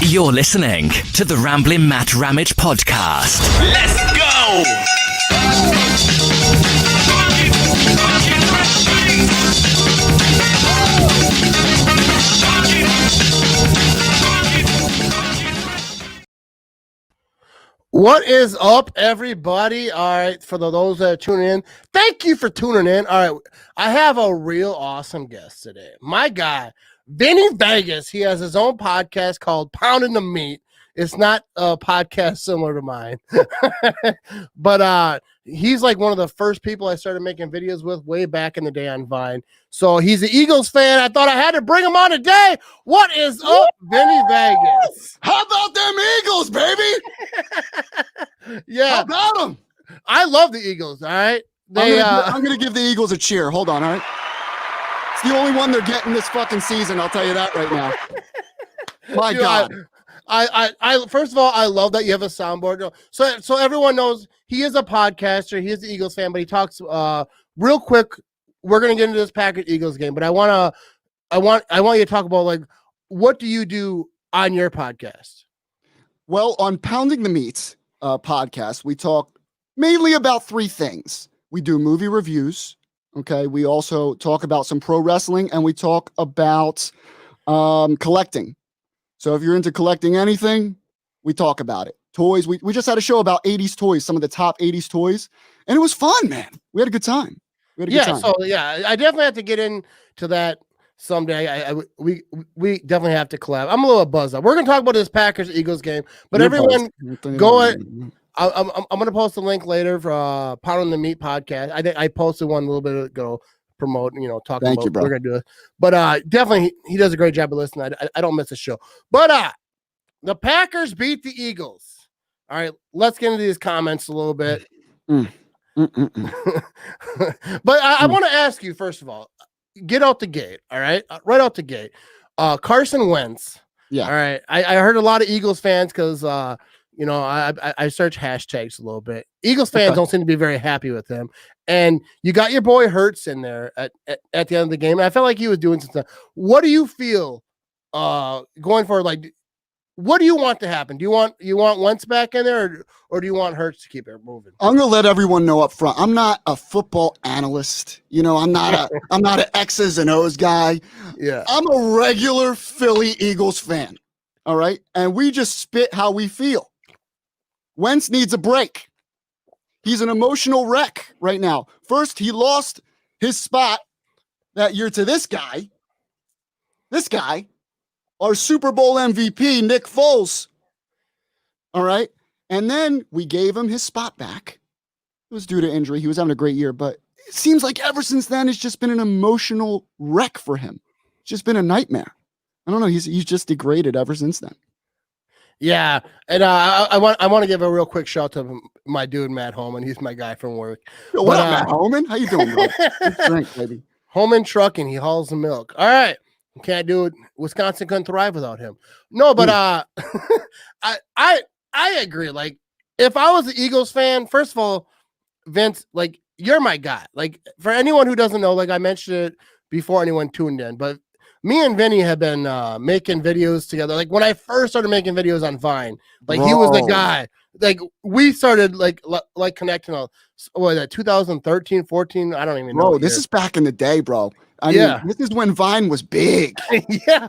You're listening to the Ramblin' Matt Ramage podcast. Let's go! What is up, everybody? All right, for those that are tuning in, thank you for tuning in. All right, I have a real awesome guest today. My guy, Vinny Vegas. He has his own podcast called Pounding the Meat. It's not a podcast similar to mine, but he's like one of the first people I started making videos with way back in the day on Vine. So he's an Eagles fan. I thought I had to bring him on today. What is up, Vinny Vegas? How about them Eagles, baby? Yeah. How about them? I love the Eagles, all right? I'm going to give the Eagles a cheer. Hold on, all right? It's the only one they're getting this fucking season, I'll tell you that right now. My God. I first of all, I love that you have a soundboard. So everyone knows he is a podcaster. He is an Eagles fan, but he talks real quick. We're gonna get into this Packers Eagles game, but I want you to talk about, like, what do you do on your podcast? Well, on Pounding the Meat podcast, we talk mainly about three things. We do movie reviews. Okay. We also talk about some pro wrestling, and we talk about collecting. So if you're into collecting anything, we talk about it. Toys. We just had a show about 80s toys, some of the top 80s toys, and it was fun, man. We had a good time. I definitely have to get into that someday. We definitely have to collab. I'm a little buzzed up. We're gonna talk about this Packers Eagles game, but everyone go ahead. I'm gonna post a link later for Pound on the Meat podcast. I think I posted one a little bit ago. Promote, talking Thank about you, bro. We're gonna do it, but definitely he does a great job of listening. I don't miss a show. But the Packers beat the Eagles. All right, let's get into these comments a little bit. But I want to ask you, first of all, get out the gate. All right, right out the gate. Carson Wentz. Yeah. All right. I heard a lot of Eagles fans because I search hashtags a little bit. Eagles fans don't seem to be very happy with him. And you got your boy Hurts in there at the end of the game. And I felt like he was doing some stuff. What do you feel going for? Like, what do you want to happen? Do you want Wentz back in there, or do you want Hurts to keep it moving? I'm gonna let everyone know up front. I'm not a football analyst. I'm not an X's and O's guy. Yeah. I'm a regular Philly Eagles fan. All right. And we just spit how we feel. Wentz needs a break. He's an emotional wreck right now. First, he lost his spot that year to this guy. This guy, our Super Bowl MVP, Nick Foles. All right. And then we gave him his spot back. It was due to injury. He was having a great year, but it seems like ever since then, it's just been an emotional wreck for him. It's just been a nightmare. I don't know. He's just degraded ever since then. Yeah, and I want to give a real quick shout to my dude Matt Holman. He's my guy from work. What up, Matt Holman? How you doing, bro? Drink, baby. Holman Trucking. He hauls the milk. All right, can't do it. Wisconsin couldn't thrive without him. No, but I agree. Like, if I was an Eagles fan, first of all, Vince, like, you're my guy. Like, for anyone who doesn't know, like I mentioned it before anyone tuned in, but me and Vinny have been making videos together. Like, when I first started making videos on Vine, like, he was the guy. Like, we started like connecting on 2013, 14. I don't even know. Bro, this is back in the day, bro. I mean, this is when Vine was big. Yeah.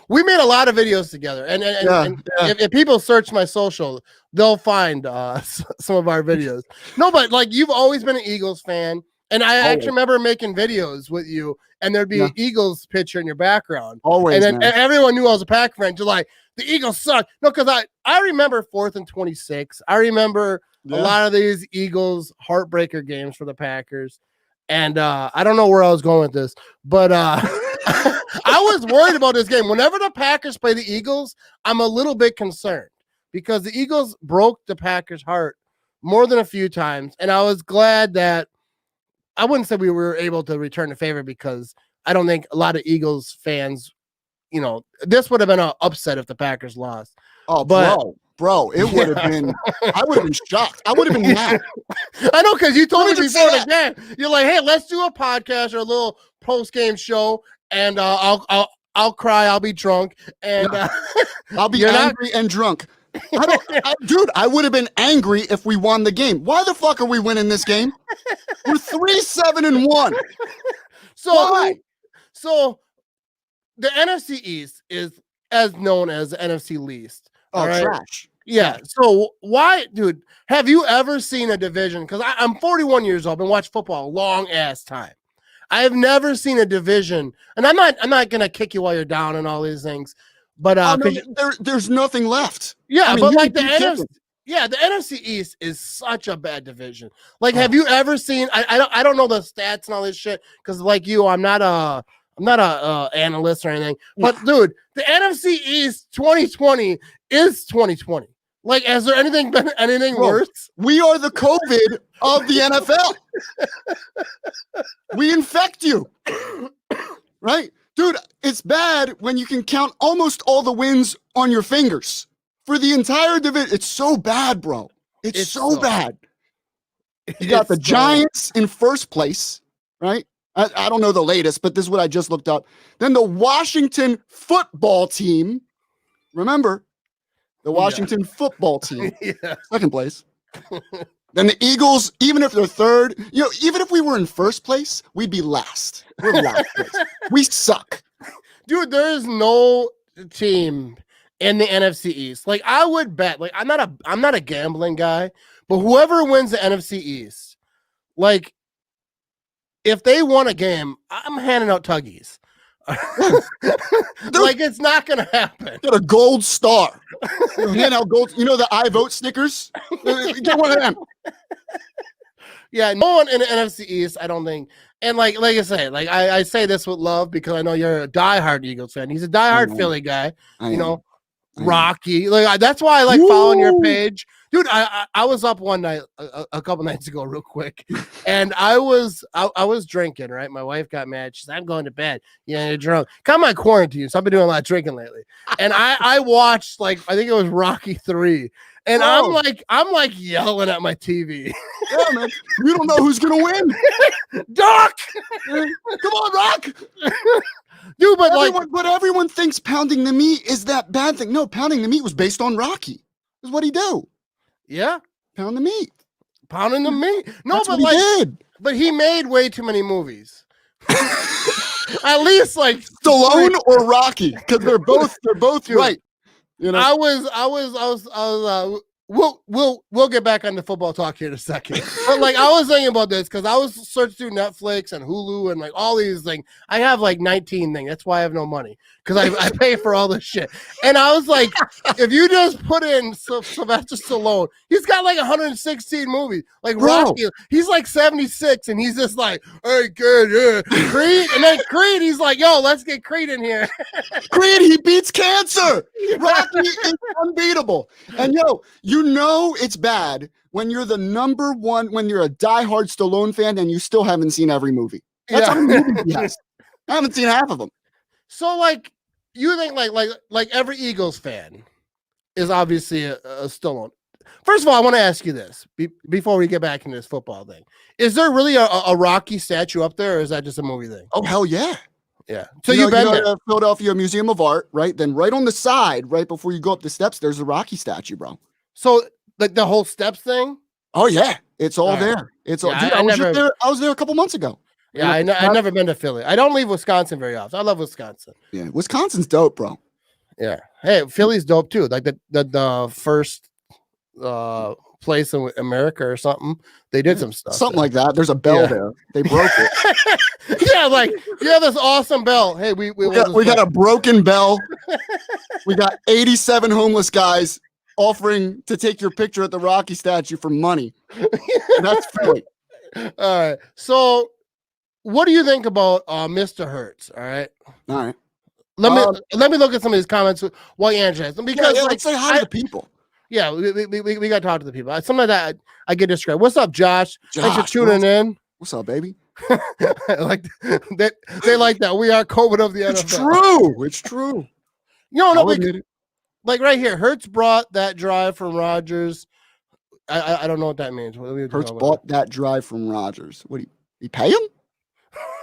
We made a lot of videos together, and if people search my social, they'll find some of our videos. No, but like, you've always been an Eagles fan. And I actually remember making videos with you, and there'd be an Eagles picture in your background. Always, and then everyone knew I was a Pack fan. You're like, the Eagles suck. No, because I remember 4th and 26. I remember a lot of these Eagles heartbreaker games for the Packers. And I don't know where I was going with this, but I was worried about this game. Whenever the Packers play the Eagles, I'm a little bit concerned because the Eagles broke the Packers' heart more than a few times. And I was glad that I wouldn't say we were able to return the favor, because I don't think a lot of Eagles fans, this would have been an upset if the Packers lost. Oh, but, bro, it would have been, I would have been shocked. I would have been mad. I know, because you told me before the game, you're like, hey, let's do a podcast or a little post-game show, and I'll I'll cry, I'll be drunk, and I'll be angry and drunk. Dude, I would have been angry if we won the game. Why the fuck are we winning this game? We're 3-7-1. So why? So the NFC East is as known as the NFC least. Oh, right? trash. Yeah. So why, dude, have you ever seen a division? Because I'm 41 years old and watched football a long ass time. I have never seen a division, and I'm not gonna kick you while you're down and all these things, but there's nothing left. Yeah, I mean, but like the NFC, the NFC East is such a bad division. Like, have you ever seen? I don't know the stats and all this shit because, like you, I'm not a analyst or anything. But dude, the NFC East 2020 is 2020. Like, has there anything been anything worse? We are the COVID of the NFL. We infect you, right, dude? It's bad when you can count almost all the wins on your fingers. For the entire division, it's so bad, bro. It's so bad. You got the Giants in first place, right? I don't know the latest, but this is what I just looked up. Then the Washington football team. Remember, the Washington football team, second place. Then the Eagles, even if they're third, even if we were in first place, we'd be last. We're last place. We suck. Dude, there is no team in the NFC East. Like, I would bet, like, I'm not a gambling guy, but whoever wins the NFC East, like, if they won a game, I'm handing out tuggies. Like, it's not gonna happen. Get a gold star. Hand out gold. You know the I vote stickers? Get one of them. Yeah, no one in the NFC East, I don't think. And like I say, like I say this with love because I know you're a diehard Eagles fan. He's a diehard Philly guy. Rocky. Like that's why I like following your page. Dude, I was up one night a couple nights ago real quick, and I was drinking, right? My wife got mad. She said, I'm going to bed. Yeah, you're drunk. Come on quarantine, so I've been doing a lot of drinking lately. And I watched, like, I think it was Rocky 3. And I'm like yelling at my TV. Yeah, man. You don't know who's gonna win. Doc! Come on, Rock! Dude, but everyone thinks pounding the meat is that bad thing. No, pounding the meat was based on Rocky. That's what he do. Yeah. Pound the meat. Pounding the meat. No, That's but what he did. But he made way too many movies. At least like Stallone or Rocky, because they're both right. You know, we'll get back on the football talk here in a second. But like I was thinking about this because I was searching through Netflix and Hulu and like all these things. I have like 19 things. That's why I have no money because I pay for all this shit. And I was like, if you just put in Sylvester Stallone, he's got like 116 movies. Like Rocky, he's like 76, and he's just like, hey, good, yeah. Creed, and then Creed, he's like, yo, let's get Creed in here. Creed, he beats cancer. Rocky is unbeatable. And you know it's bad when you're the number one, when you're a diehard Stallone fan and you still haven't seen every movie. That's how many movies he has. I haven't seen half of them. So like you think like every Eagles fan is obviously a Stallone. First of all, I want to ask you this before we get back into this football thing. Is there really a Rocky statue up there, or is that just a movie thing? Oh, hell yeah. Yeah. So you've been there. The Philadelphia Museum of Art, right? Then right on the side, right before you go up the steps, there's a Rocky statue, bro. So like the whole steps thing? Oh yeah, it's all there. It's all. Dude, I was there a couple months ago. Yeah, I've never been to Philly. I don't leave Wisconsin very often. I love Wisconsin. Yeah, Wisconsin's dope, bro. Yeah. Hey, Philly's dope too. Like the first place in America or something. They did some stuff. Something like that. There's a bell there. They broke it. Yeah, like you have this awesome bell. Hey, we got a broken bell. We got 87 homeless guys offering to take your picture at the Rocky statue for money. That's Philly. All right. So what do you think about Mr. Hertz? All right. Let me look at some of these comments while you answer them because let's say hi to the people. Yeah, we got to talk to the people. Some of that I get described. What's up, Josh? Thanks for tuning in. What's up, baby? Like they like that. We are COVID of the NFL. It's true. It's true. Like right here, Hertz brought that drive from Rodgers. I don't know what that means. Hertz bought that drive from Rodgers. What do you pay him?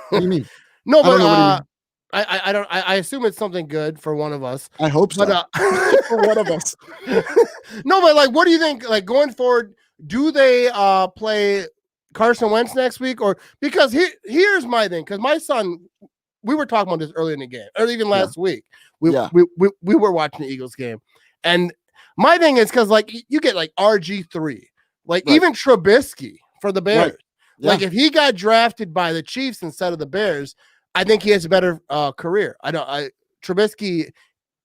What do you mean? No, but I assume it's something good for one of us. I hope so. But for one of us. No, but like, what do you think? Like going forward, do they play Carson Wentz next week, or because here's my thing? Because my son, we were talking about this earlier in the game, or even last week. We were watching the Eagles game, and my thing is because like you get like RG3, like even Trubisky for the Bears. Right. Yeah. Like if he got drafted by the Chiefs instead of the Bears, I think he has a better career. Trubisky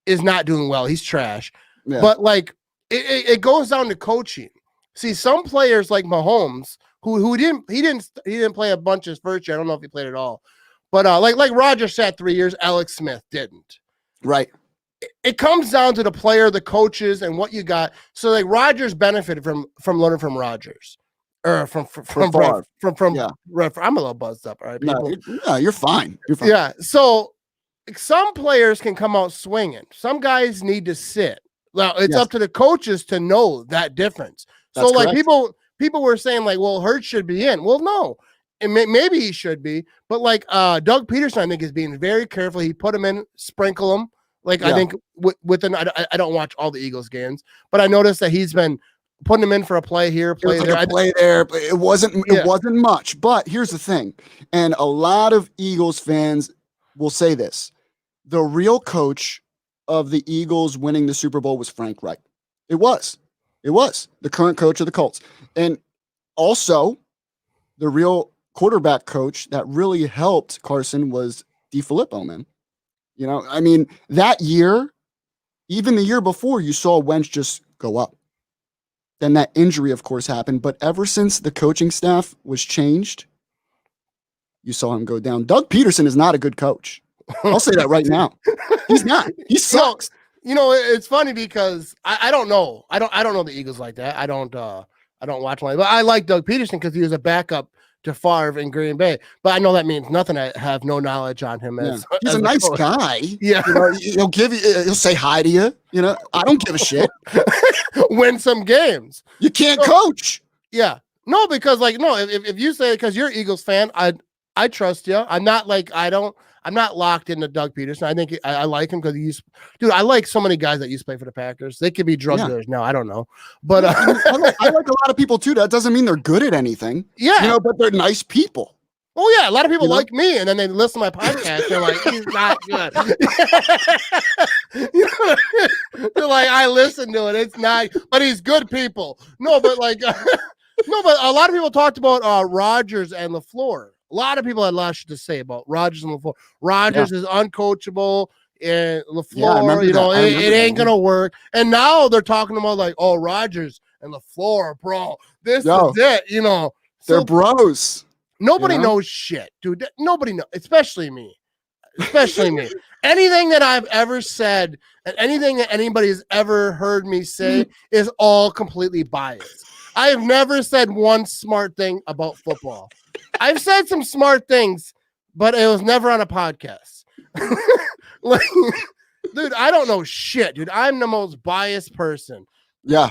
is not doing well. He's trash. Yeah. But like it goes down to coaching. See, some players like Mahomes, who didn't play a bunch his first year. I don't know if he played at all. But like Rodgers sat 3 years, Alex Smith didn't. Right. It comes down to the player, the coaches, and what you got. So like Rodgers benefited from learning from Rodgers. Or from I'm a little buzzed up. All right, people. No, you're fine. You're fine. Yeah. So some players can come out swinging. Some guys need to sit. Now it's up to the coaches to know that difference. That's so like correct. People were saying like, well, Hurts should be in. Well, no, and maybe he should be, but like Doug Peterson, I think is being very careful. He put him in, sprinkle him. Like I think within I don't watch all the Eagles games, but I noticed that he's been putting him in for a play here, play there. Play there. It wasn't much. But here's the thing, and a lot of Eagles fans will say this: the real coach of the Eagles winning the Super Bowl was Frank Reich. It was the current coach of the Colts, and also the real quarterback coach that really helped Carson was DeFilippo, man. You know, I mean, that year, even the year before, you saw Wentz just go up. Then that injury, of course, happened. But ever since the coaching staff was changed, you saw him go down. Doug Peterson is not a good coach. I'll say that right now. He's not. He sucks. You know, it's funny because I don't know. I don't know the Eagles like that. I don't watch them. But I like Doug Peterson because he was a backup to Favre in Green Bay. But I know that means nothing. I have no knowledge on him. He's a nice guy. Yeah. You know, he'll say hi to you. You know, I don't give a shit. Win some games. You can't coach. Yeah. No, because like, no, if you say, because you're an Eagles fan, I trust you. I'm not like, I'm not locked into Doug Peterson. I think I like him because I like so many guys that used to play for the Packers. They could be drug dealers now. I don't know. But I like a lot of people too. That doesn't mean they're good at anything. Yeah. You know, but they're nice people. Oh yeah. A lot of people like me, and then they listen to my podcast. They're like, he's not good. They're like, I listen to it. It's not, but he's good people. No, but like, no, but a lot of people talked about Rodgers and LaFleur. A lot of people had lots to say about Rodgers and LaFleur. Rodgers is uncoachable, and LaFleur, it ain't going to work. And now they're talking about like, oh, Rodgers and LaFleur, bro. This is it, you know. They're bros. Nobody knows shit, dude. Nobody knows, especially me. Especially me. Anything that I've ever said and anything that anybody has ever heard me say is all completely biased. I have never said one smart thing about football. I've said some smart things, but it was never on a podcast. Like, dude, I don't know shit, dude. I'm the most biased person. Yeah.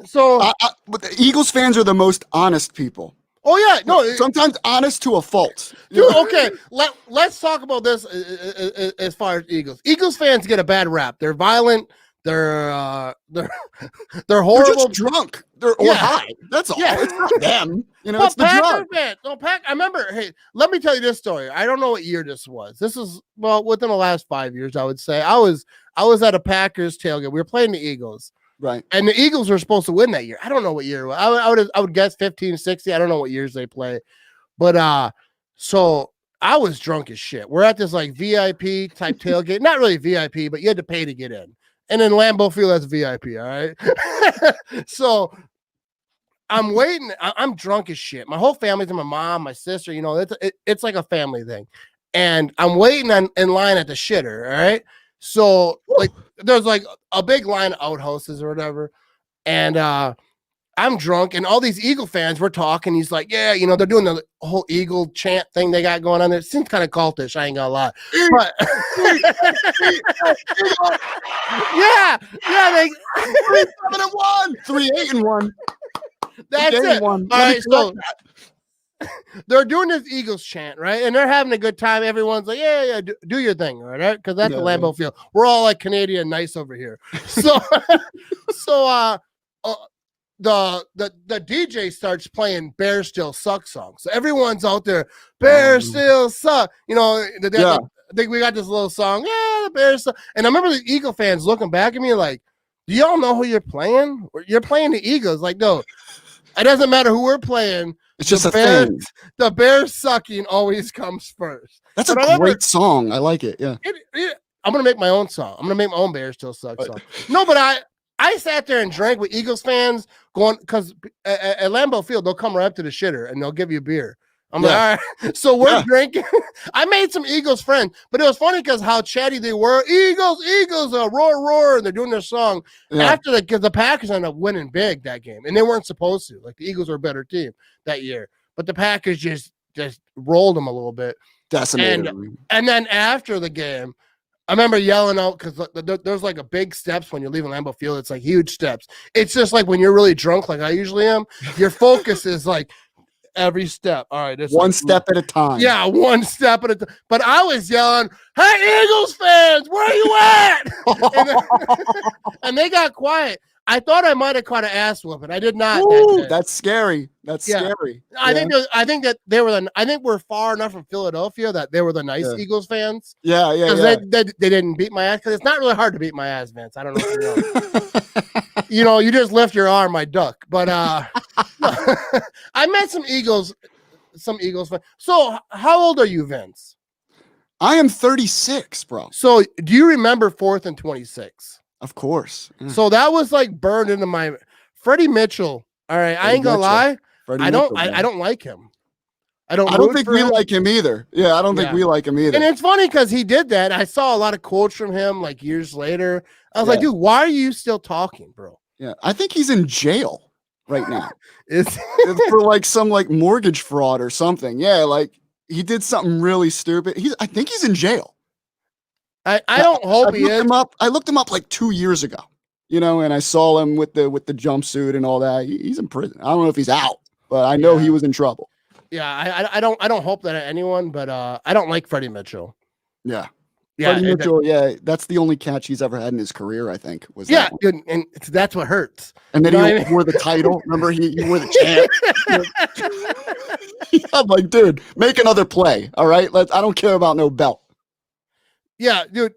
So, but the Eagles fans are the most honest people. Oh yeah, no. Sometimes honest to a fault. Dude, okay. Let's talk about this as far as Eagles. Eagles fans get a bad rap. They're violent. They're horrible. They're just drunk. They're high. That's all. Yeah. It's not them. You know, but it's the drug. Man, no, I remember. Hey, let me tell you this story. I don't know what year this was. This is within the last 5 years. I would say I was at a Packers tailgate. We were playing the Eagles. Right. And the Eagles were supposed to win that year. I don't know what year it was. I would guess 15, 60. I don't know what years they play. But so I was drunk as shit. We're at this like VIP type tailgate. Not really VIP, but you had to pay to get in. And in Lambeau Field, that's VIP, all right? So I'm waiting. I'm drunk as shit. My whole family's in, my mom, my sister, you know, it's like a family thing. And I'm waiting in line at the shitter, all right? So like there's like a big line of outhouses or whatever. And I'm drunk, and all these Eagle fans were talking. He's like, yeah, you know, they're doing the whole Eagle chant thing they got going on there. It seems kind of cultish, I ain't gonna lie. But yeah, they 3-7-1, 3-8-1. That's it. All right, so they're doing this Eagles chant, right? And they're having a good time. Everyone's like, yeah, do your thing, right? Because that's the Lambeau Field. We're all like Canadian nice over here. So, the DJ starts playing "Bears Still Suck" song. So everyone's out there, "Bears Still Suck." I think we got this little song, yeah, the Bears suck. And I remember the Eagle fans looking back at me like, do y'all know who you're playing? You're playing the Eagles. Like, no, it doesn't matter who we're playing. It's just a thing. The Bears sucking always comes first. That's a great song. I like it. Yeah. I'm going to make my own song. I'm going to make my own Bears Still Suck song. No, but I sat there and drank with Eagles fans going, because at Lambeau Field, they'll come right up to the shitter and they'll give you beer. I'm like, all right. So we're drinking. I made some Eagles friends, but it was funny because how chatty they were. Eagles, roar, roar. And they're doing their song after because the Packers ended up winning big that game. And they weren't supposed to. Like the Eagles were a better team that year. But the Packers just rolled them a little bit. Decimated. And then after the game, I remember yelling out because there's like a big steps when you're leaving Lambeau Field. It's like huge steps. It's just like when you're really drunk, like I usually am, your focus is like, every step. All right. One step at a time. Yeah, one step at a time. But I was yelling, hey, Eagles fans, where are you at? and they got quiet. I thought I might have caught an ass whooping. I did not. Ooh, that's scary. That's scary. I think that they were I think we're far enough from Philadelphia that they were the nice Eagles fans. Yeah. They didn't beat my ass because it's not really hard to beat my ass, Vince. I don't know if you know. You just lift your arm, I duck. But I met some Eagles fans. So how old are you, Vince? I am 36, bro. So do you remember 4th and 26? Of course. Yeah. So that was like burned into my Freddie Mitchell. All right, I ain't gonna lie. I don't like him. I don't think we like him either. Yeah, I don't think we like him either. And it's funny because he did that. I saw a lot of quotes from him like years later. I was like, dude, why are you still talking, bro? Yeah, I think he's in jail right now. It's for like some like mortgage fraud or something. Yeah, like he did something really stupid. I think he's in jail. I don't hope he is. I looked him up like 2 years ago, and I saw him with the jumpsuit and all that. He's in prison. I don't know if he's out, but I know he was in trouble. Yeah, I don't hope that at anyone, but I don't like Freddie Mitchell. Yeah. Freddie Mitchell, that's the only catch he's ever had in his career, I think. That and that's what hurts. And then he wore the title. Remember, he wore the champ. I'm like, dude, make another play. All right, I don't care about no belt. Yeah, dude.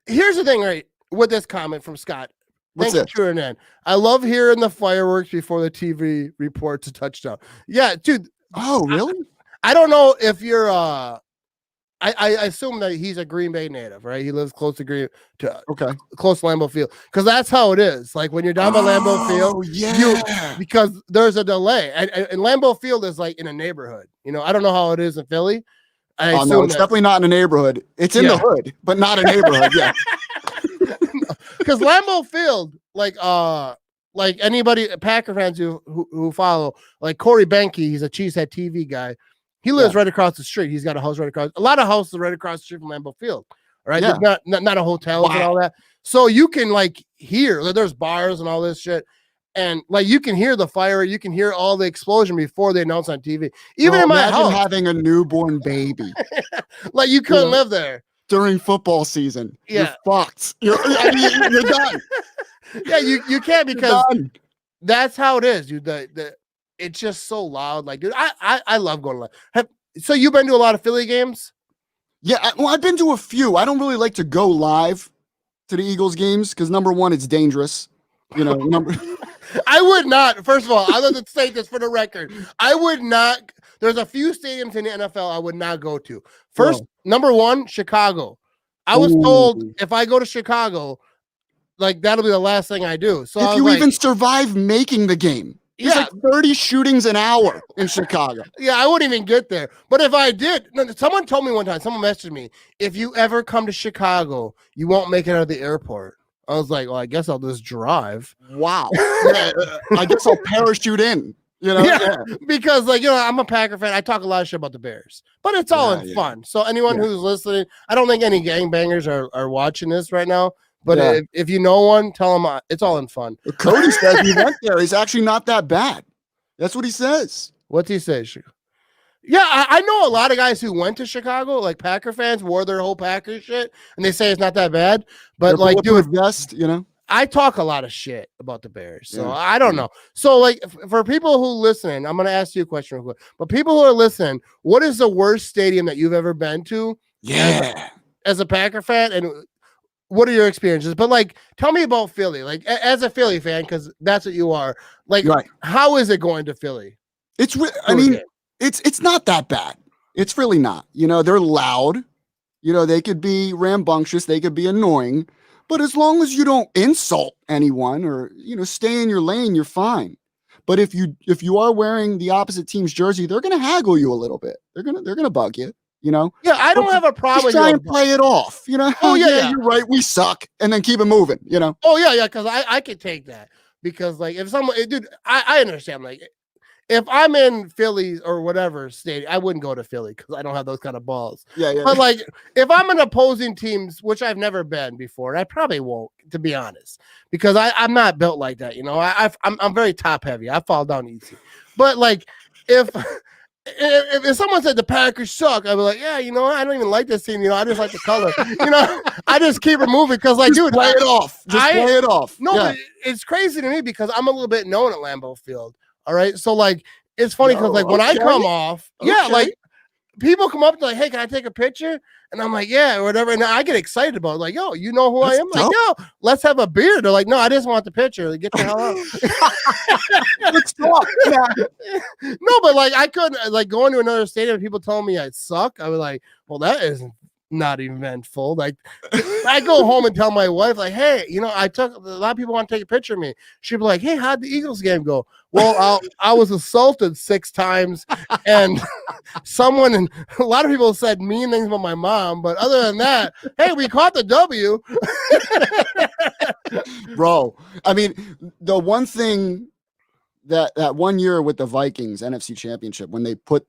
Here's the thing, right? With this comment from Scott. Thanks for tuning in. I love hearing the fireworks before the TV reports a touchdown. Yeah, dude. Oh, really? I don't know if you're I assume that he's a Green Bay native, right? He lives close to close to Lambeau Field, because that's how it is. Like when you're down by Lambeau Field, because there's a delay, and Lambeau Field is like in a neighborhood. I don't know how it is in Philly. No, it's definitely not in a neighborhood. It's in the hood, but not a neighborhood. Yeah, because Lambeau Field, like anybody Packer fans who follow, like Corey Benke, he's a Cheesehead TV guy. He lives right across the street. He's got a house right across. A lot of houses right across the street from Lambeau Field. Right? Yeah. Not a hotel and all that. So you can like hear there's bars and all this shit. And like you can hear the fire, you can hear all the explosion before they announce on TV. Even in my house, having a newborn baby. Like you couldn't live there. During football season. Yeah. You're fucked. You're done. Yeah, you can't, because that's how it is, dude. It's just so loud. Like, dude, I love going live. So you've been to a lot of Philly games? Yeah, I've been to a few. I don't really like to go live to the Eagles games because number one, it's dangerous. I would not. First of all, I want to say this for the record. I would not. There's a few stadiums in the NFL I would not go to. First, number one, Chicago. I was told if I go to Chicago, like that'll be the last thing I do. So if you even survive making the game. There's like 30 shootings an hour in Chicago. Yeah, I wouldn't even get there. But if I did, someone told me one time, someone messaged me, if you ever come to Chicago, you won't make it out of the airport. I was like, well, I guess I'll just drive. Wow. I guess I'll parachute in. Because I'm a Packer fan. I talk a lot of shit about the Bears, but it's all in fun. So anyone who's listening, I don't think any gangbangers are watching this right now. But if you know one, tell them it's all in fun. Cody says he went there. He's actually not that bad. That's what he says. What's he say? Yeah, I know a lot of guys who went to Chicago, like Packer fans, wore their whole Packer shit, and they say it's not that bad. But Their like, dude, vest, I talk a lot of shit about the Bears, so I don't know. So, like, for people who listen, I'm gonna ask you a question real quick. But people who are listening, what is the worst stadium that you've ever been to? Yeah, as a Packer fan, and what are your experiences? But like, tell me about Philly, like as a Philly fan, because that's what you are. Like, how is it going to Philly? It's it's not that bad. It's really not. They're loud. They could be rambunctious. They could be annoying. But as long as you don't insult anyone or, stay in your lane, you're fine. But if you are wearing the opposite team's jersey, they're going to haggle you a little bit. They're going to bug you, Yeah, I don't have a problem with try and play it off, Oh, yeah, you're right. We suck. And then keep it moving, Oh, yeah, because I could take that. Because, like, if someone, dude, I understand, like, if I'm in Philly or whatever state, I wouldn't go to Philly because I don't have those kind of balls. Yeah. But like, if I'm in opposing teams, which I've never been before, and I probably won't, to be honest, because I'm not built like that. I'm very top heavy. I fall down easy. But like, if someone said the Packers suck, I'd be like, yeah, I don't even like this team. I just like the color. I just keep it moving because, like, dude, play it off. Play it off. No, but it's crazy to me because I'm a little bit known at Lambeau Field. All right. So like, it's funny because like when I come off, like people come up to like, hey, can I take a picture? And I'm like, yeah, or whatever. And I get excited about it. Like, yo, you know who I am? Like, yo, let's have a beer. They're like, no, I just want the picture. Like, get the hell out. Let's talk. No, but like I couldn't like going to another stadium and people told me I suck. I was like, well, that isn't not eventful. Like I go home and tell my wife, like, hey, I took a lot of people want to take a picture of me. She'd be like, hey, how'd the Eagles game go? Well, I was assaulted 6 times, and a lot of people said mean things about my mom, but other than that, hey, we caught the W. Bro, I mean, the one thing that 1 year with the Vikings NFC Championship, when they put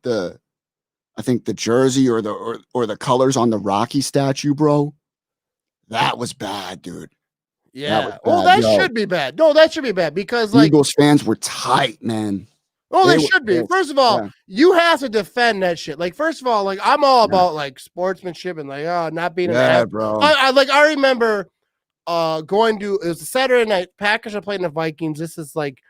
I think the jersey or the colors on the Rocky statue, bro, that was bad, dude. Yeah. That should be bad. No, that should be bad because like Eagles fans were tight, man. Oh, they should be. First of all, you have to defend that shit. Like, first of all, like I'm all about like sportsmanship and like not being bro. I remember going to, it was a Saturday night. Packers are playing the Vikings. This is like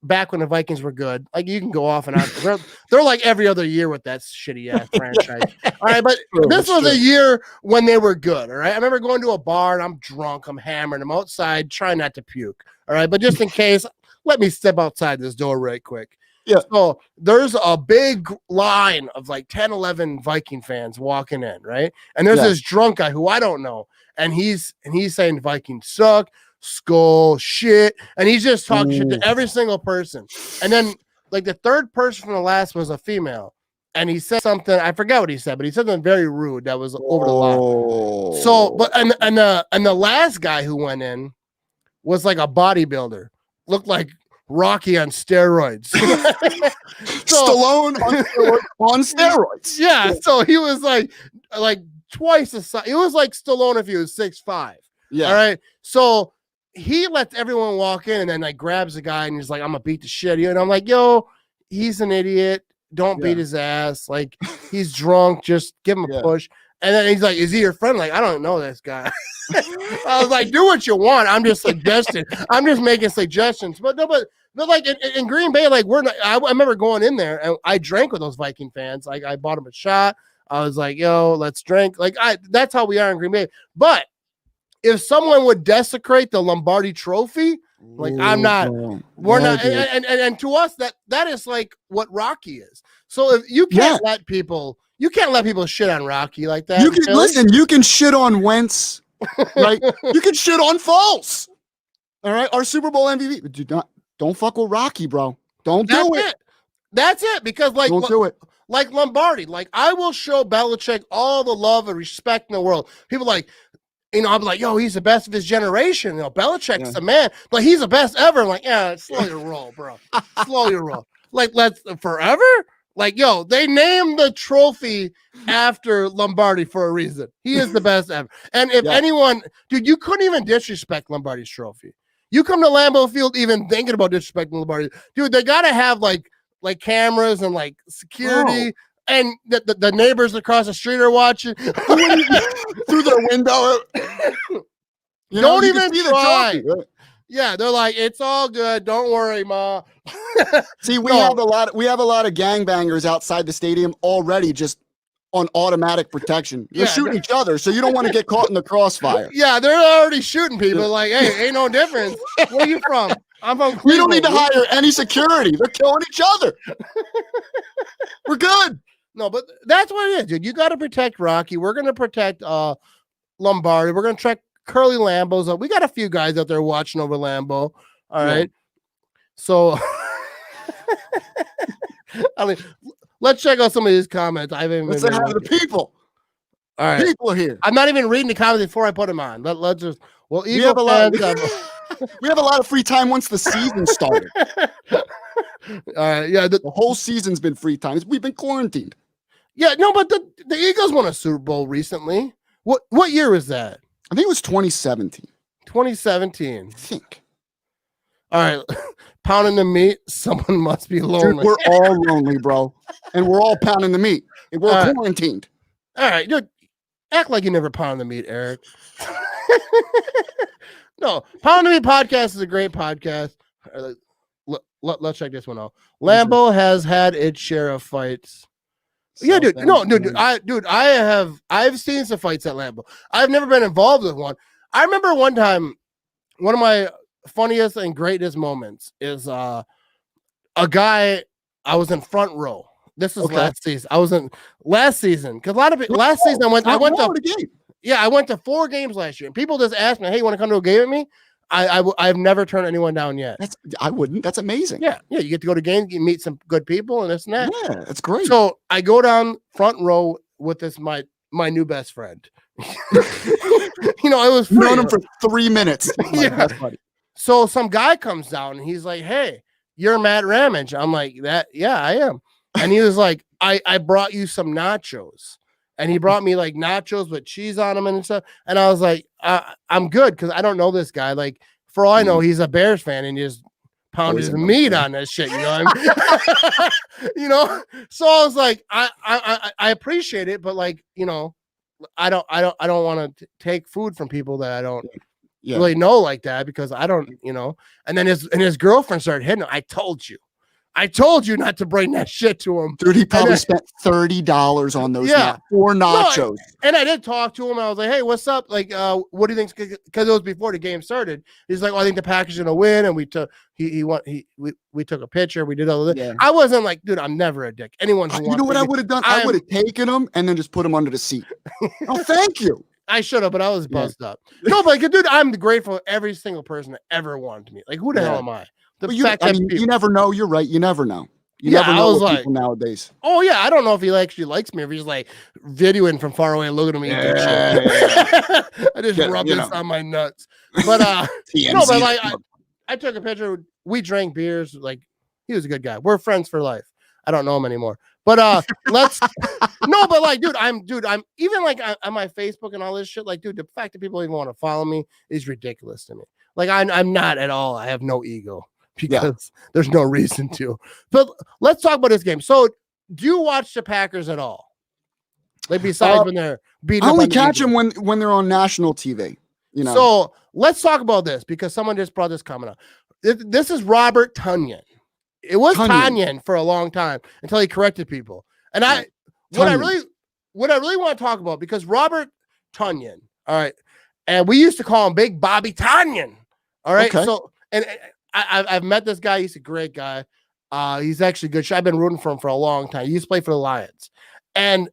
back when the Vikings were good. Like you can go off and on. They're like every other year with that shitty ass franchise. All right, but this was a year when they were good. All right, I remember going to a bar and I'm drunk, I'm hammered, I'm outside, trying not to puke. All right, but just in case, let me step outside this door right quick. Yeah. So there's a big line of like 10, 11 Viking fans walking in, right? And there's this drunk guy who I don't know, and he's saying Vikings suck. Skull shit, and he's just talking shit to every single person. And then like the third person from the last was a female, and he said something, I forgot what he said, but he said something very rude that was over the line. So but and the last guy who went in was like a bodybuilder, looked like Rocky on steroids. Stallone on steroids. Yeah, so he was like twice the size. It was like Stallone if he was 6'5". Yeah. All right. So he lets everyone walk in and then like grabs the guy and he's like, I'm gonna beat the shit out of you. And I'm like, yo, he's an idiot. Don't beat his ass. Like he's drunk. Just give him a push. And then he's like, is he your friend? Like, I don't know this guy. I was like, do what you want. I'm just suggesting. I'm just making suggestions. But like in Green Bay, like we're not, I remember going in there and I drank with those Viking fans. Like I bought them a shot. I was like, yo, let's drink. Like that's how we are in Green Bay. But if someone would desecrate the Lombardi trophy, like I'm not, we're not, and to us that is like what Rocky is. So if you can't let people shit on Rocky like that. You can listen. You can shit on Wentz, right? You can shit on Foles. All right, our Super Bowl MVP. Don't fuck with Rocky, bro. Don't do it. That's it. Because like, don't do it. Like Lombardi, like I will show Belichick all the love and respect in the world. People like. I'll be like, yo, he's the best of his generation. Belichick's the man, but he's the best ever. I'm like, yeah, slow your roll, bro. Slow your roll. Like, let's forever. Like, yo, they named the trophy after Lombardi for a reason. He is the best ever. And if anyone, dude, you couldn't even disrespect Lombardi's trophy. You come to Lambeau Field even thinking about disrespecting Lombardi, dude. They gotta have like like cameras and like security, and the neighbors across the street are watching through their window. Don't even try. Yeah, they're like, it's all good. Don't worry, Ma. See, we have a lot of gangbangers outside the stadium already, just on automatic protection. They're shooting each other, so you don't want to get caught in the crossfire. Yeah, they're already shooting people. Like, hey, ain't no difference. Where are you from? I'm from Cleveland. We don't need to hire any security. They're killing each other. We're good. No, but that's what it is, dude. You got to protect Rocky. We're going to protect Lombardi. We're going to protect Curly Lambo's up. We got a few guys out there watching over Lambo. All right. So I mean, let's check out some of these comments. Let's say hi to the people. All right. People are here. I'm not even reading the comments before I put them on. Let's just we have a lot of free time once the season started. All right. Yeah. The whole season's been free time. We've been quarantined. Yeah, no, but the Eagles won a Super Bowl recently. What year was that? I think it was 2017. 2017. I think. All right. Pounding the meat. Someone must be lonely. Dude, we're all lonely, bro. And we're all pounding the meat. And we're quarantined. All right. Dude, act like you never pound the meat, Eric. No. Pound the Meat podcast is a great podcast. Let's check this one out. Lambo has had its share of fights. Yeah, dude. No, dude. I've seen some fights at Lambeau. I've never been involved with one. I remember one time, one of my funniest and greatest moments is a guy. I was in front row. This is last season. I was in last season because a lot of it. Last season I went to the game. Yeah, I went to 4 games last year, and people just asked me, "Hey, you want to come to a game with me?" I've never turned anyone down yet. I wouldn't. That's amazing. Yeah. You get to go to games, you meet some good people, and this and that. Yeah, that's great. So I go down front row with this my new best friend. It was free. Known him for 3 minutes. Yeah. So some guy comes down and he's like, "Hey, you're Matt Ramage." I'm like, "That? Yeah, I am." And he was like, I brought you some nachos. And he brought me like nachos with cheese on them and stuff. And I was like, I'm good because I don't know this guy. Like, for all I know, he's a Bears fan and he just pounded his meat on this shit. You know what I mean? So I was like, I appreciate it, but like, I don't want to take food from people that I don't really know like that because I don't, And then his girlfriend started hitting him. I told you not to bring that shit to him. Dude, he probably spent $30 on those 4 nachos. No, and I did talk to him. I was like, "Hey, what's up? Like, what do you think?" Because it was before the game started. He's like, "Well, I think the Packers are gonna win." And we took we took a picture. We did all of that. Yeah. I wasn't like, dude, I'm never a dick. Anyone who you know what I would have done? I would have taken him and then just put him under the seat. Oh, thank you. I should have, but I was buzzed up. No, but like, dude, I'm grateful for every single person that ever wanted me. Like, who the hell am I? You never know. You're right. You never know. You never know with people nowadays. Oh yeah, I don't know if he actually likes me or if he's like videoing from far away and looking at me. I just rubbed this on my nuts. But no, but like I took a picture. We drank beers. Like he was a good guy. We're friends for life. I don't know him anymore. But but like, dude, I'm even like on my Facebook and all this shit. Like, dude, the fact that people even want to follow me is ridiculous to me. Like I'm not at all. I have no ego. Because there's no reason to. But let's talk about this game. So, do you watch the Packers at all? Like besides when they're beating, I only catch them when they're on national TV. So let's talk about this because someone just brought this comment up. This is Robert Tonyan. It was Tonyan for a long time until he corrected people. And what I really want to talk about because Robert Tonyan. All right, and we used to call him Big Bobby Tonyan. All right, so and. I've met this guy. He's a great guy. He's actually good. I've been rooting for him for a long time. He used to play for the Lions. And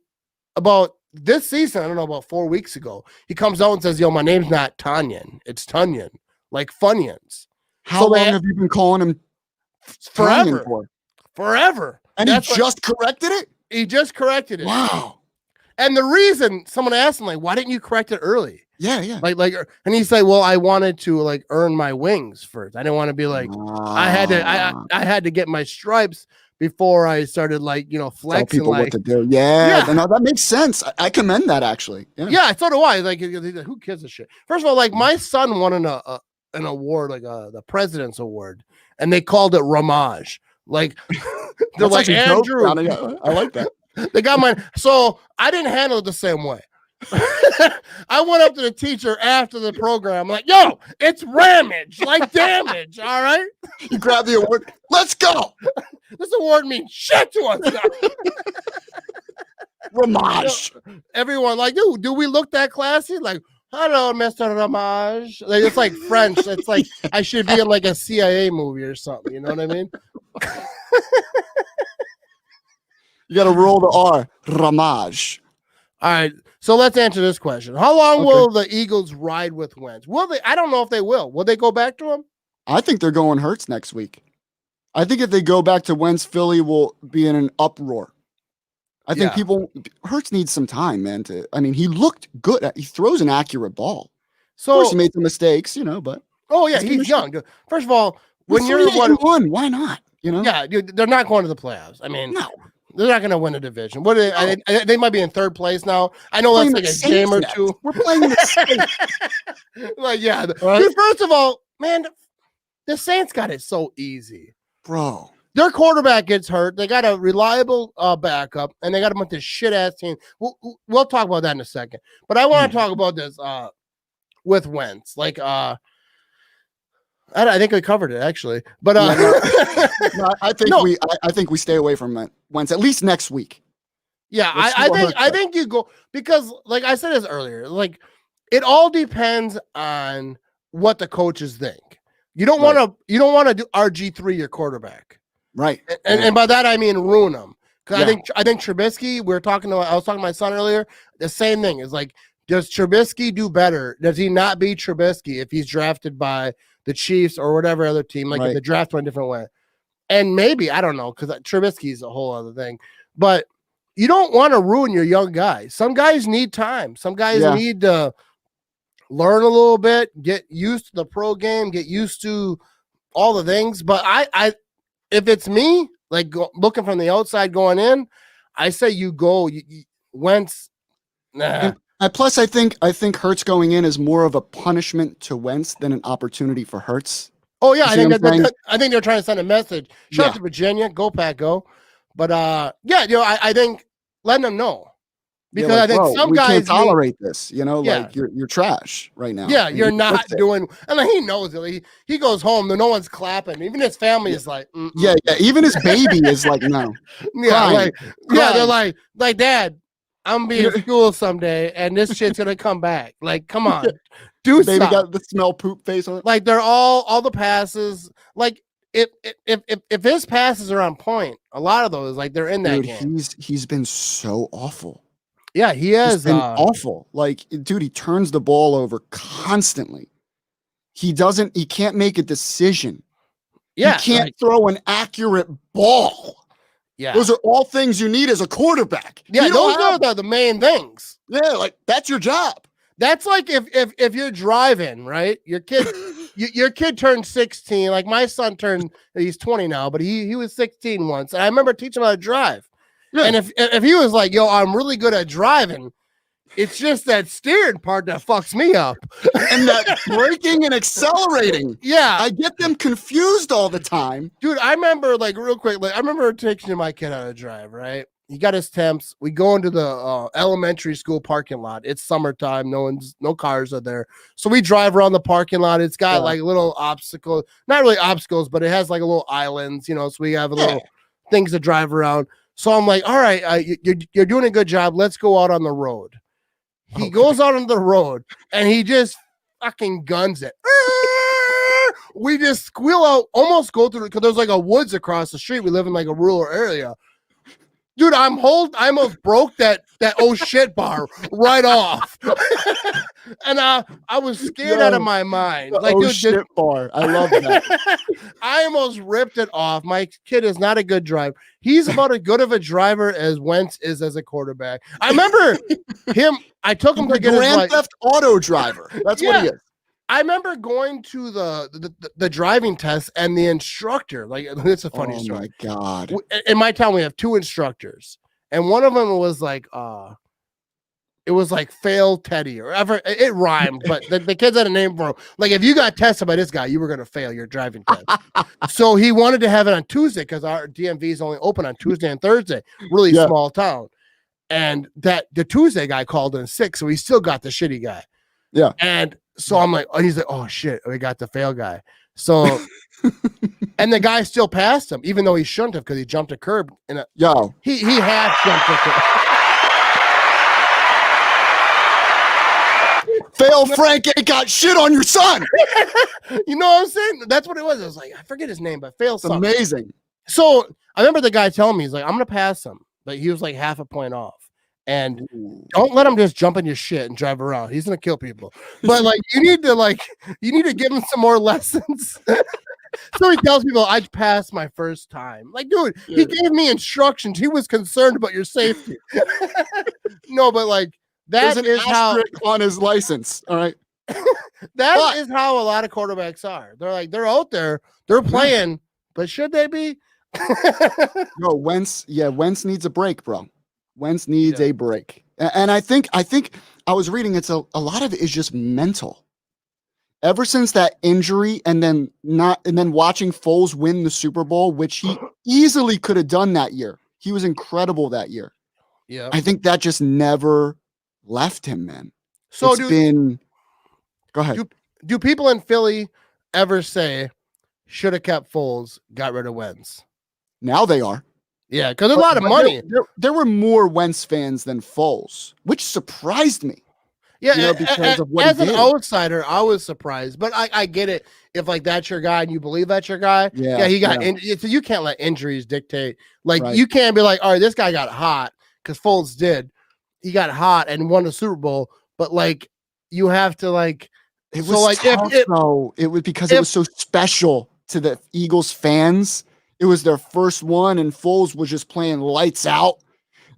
about this season, I don't know, about 4 weeks ago, he comes out and says, "Yo, my name's not Tonyan. It's Tunyon, like Funyuns." How long have you been calling him forever? Forever. And he just corrected it? He just corrected it. Wow. And the reason someone asked him, like, "Why didn't you correct it early?" Yeah. Like, and he's like, "Well, I wanted to like earn my wings first. I didn't want to be like, I had to get my stripes before I started like, flexing." Tell people what to do. Yeah. No, that makes sense. I commend that actually. Yeah, so do I. Like, who gives a shit? First of all, like my son won an award, like the President's Award, and they called it Ramage. Like they're like, Andrew. I like that. They got mine. So I didn't handle it the same way. I went up to the teacher after the program. I'm like, yo, it's ramage, like damage. All right. You grab the award. Let's go. This award means shit to us now. Ramage. Everyone like, dude, do we look that classy? Like, hello, Mr. Ramage. Like, it's like French. It's like I should be in like a CIA movie or something. You know what I mean? You got to roll the R. Ramage. All right. So let's answer this question. How long will the Eagles ride with Wentz? Will they? I don't know if they will. Will they go back to him? I think they're going Hurts next week. I think if they go back to Wentz, Philly will be in an uproar. I think Hurts needs some time, man. He looked good. He throws an accurate ball. So, of course, he made some mistakes, but. Oh, yeah, he's young. First of all, when you're 1, why not? Yeah, dude, they're not going to the playoffs. I mean, no. They're not going to win a division. What? They might be in third place now. I know that's like a game or two. We're playing the Saints. Like, yeah. Right? Dude, first of all, man, the Saints got it so easy. Bro. Their quarterback gets hurt. They got a reliable backup, and they got a bunch of shit-ass team. We'll talk about that in a second. But I want to talk about this with Wentz. Like, I think we covered it actually, but I think we stay away from Wentz at least next week. Yeah, I think you go because, like I said this earlier, like it all depends on what the coaches think. You don't want to do RG3 your quarterback, right? And by that I mean ruin them. Because I think Trubisky. I was talking to my son earlier. The same thing is like, does Trubisky do better? Does he not beat Trubisky if he's drafted by the Chiefs or whatever other team, like if the draft went a different way? And maybe, I don't know, because Trubisky's a whole other thing. But you don't want to ruin your young guys. Some guys need time. Some guys need to learn a little bit, get used to the pro game, get used to all the things. But I if it's me, like looking from the outside going in, I say you go Wentz. Nah. And plus, I think Hurts going in is more of a punishment to Wentz than an opportunity for Hurts. Oh yeah, I think they're trying to send a message. Shout out to Virginia, go Pack, go. But I think letting them know because I think some guys can't tolerate this. Like you're trash right now. Yeah, you're not doing. And he knows it. He goes home, no one's clapping. Even his family is like, yeah. Even his baby is like, no. Yeah, they're like Dad, I'm gonna be in school someday, and this shit's gonna come back. Like, come on, do something. Baby got the smell poop face on it. Like, they're all the passes. Like, if his passes are on point, a lot of those, like, they're in that game. He's been so awful. Yeah, he has been awful. Like, dude, he turns the ball over constantly. He can't make a decision. Yeah, he can't throw an accurate ball. Yeah, those are all things you need as a quarterback. Yeah, those are the main things. Yeah, like that's your job. That's like if you're driving, right? Your kid turned 16. Like my son he's 20 now, but he was 16 once. And I remember teaching him how to drive. Yeah. And if he was like, yo, I'm really good at driving, it's just that steering part that fucks me up. And that braking and accelerating. Yeah. I get them confused all the time. Dude, I remember, like, real quick, like, I remember teaching my kid how to drive, right? He got his temps. We go into the elementary school parking lot. It's summertime. No cars are there. So we drive around the parking lot. It's got, like, little obstacles. Not really obstacles, but it has, like, a little islands, so we have a little things to drive around. So I'm like, all right, you're doing a good job. Let's go out on the road. He goes out on the road and he just fucking guns it. We just squeal out, almost go through because there's like a woods across the street. We live in like a rural area. Dude, I almost broke that oh shit bar right off. And I was scared out of my mind. Like, dude, shit bar. I love that. I almost ripped it off. My kid is not a good driver. He's about as good of a driver as Wentz is as a quarterback. I remember him. I took him to get Grand Theft Auto driver. That's what he is. I remember going to the driving test and the instructor, like, it's a funny story. Oh my God. In my town, we have two instructors. And one of them was like, It was like fail Teddy or ever. It rhymed, but the kids had a name for him. Like if you got tested by this guy, you were going to fail your driving test. So he wanted to have it on Tuesday because our DMV is only open on Tuesday and Thursday. Really small town. And the Tuesday guy called in sick, so he still got the shitty guy. Yeah. And so I'm like, he's like, oh shit, we got the fail guy. So, and the guy still passed him, even though he shouldn't have because he jumped a curb. He half jumped a curb. Fail Frank ain't got shit on your son. You know what I'm saying? That's what it was. I was like, I forget his name, but fail something. Amazing. So I remember the guy telling me, he's like, I'm gonna pass him, but he was like half a point off. And don't let him just jump in your shit and drive around. He's gonna kill people. But like you need to give him some more lessons. So he tells people, I passed my first time. Like, dude, he gave me instructions. He was concerned about your safety. No, but like that is how on his license. All right. That is how a lot of quarterbacks are. They're like, they're out there, they're playing, but should they be? No, Wentz needs a break, bro. Wentz needs a break. And I think I was reading it's a lot of it is just mental. Ever since that injury and then watching Foles win the Super Bowl, which he easily could have done that year. He was incredible that year. Yeah. I think that just never left him, man. So go ahead. Do people in Philly ever say should have kept Foles, got rid of Wentz? Now they are. Yeah, because a lot of money. There were more Wentz fans than Foles, which surprised me. Yeah, because of what as he did. an outsider, I was surprised, but I get it. If like that's your guy and you believe that's your guy, he got so you can't let injuries dictate. Like you can't be like, all right, this guy got hot because Foles did. He got hot and won the Super Bowl, but like you have to like. It was so like tough, it was because it was so special to the Eagles fans. It was their first one, and Foles was just playing lights out.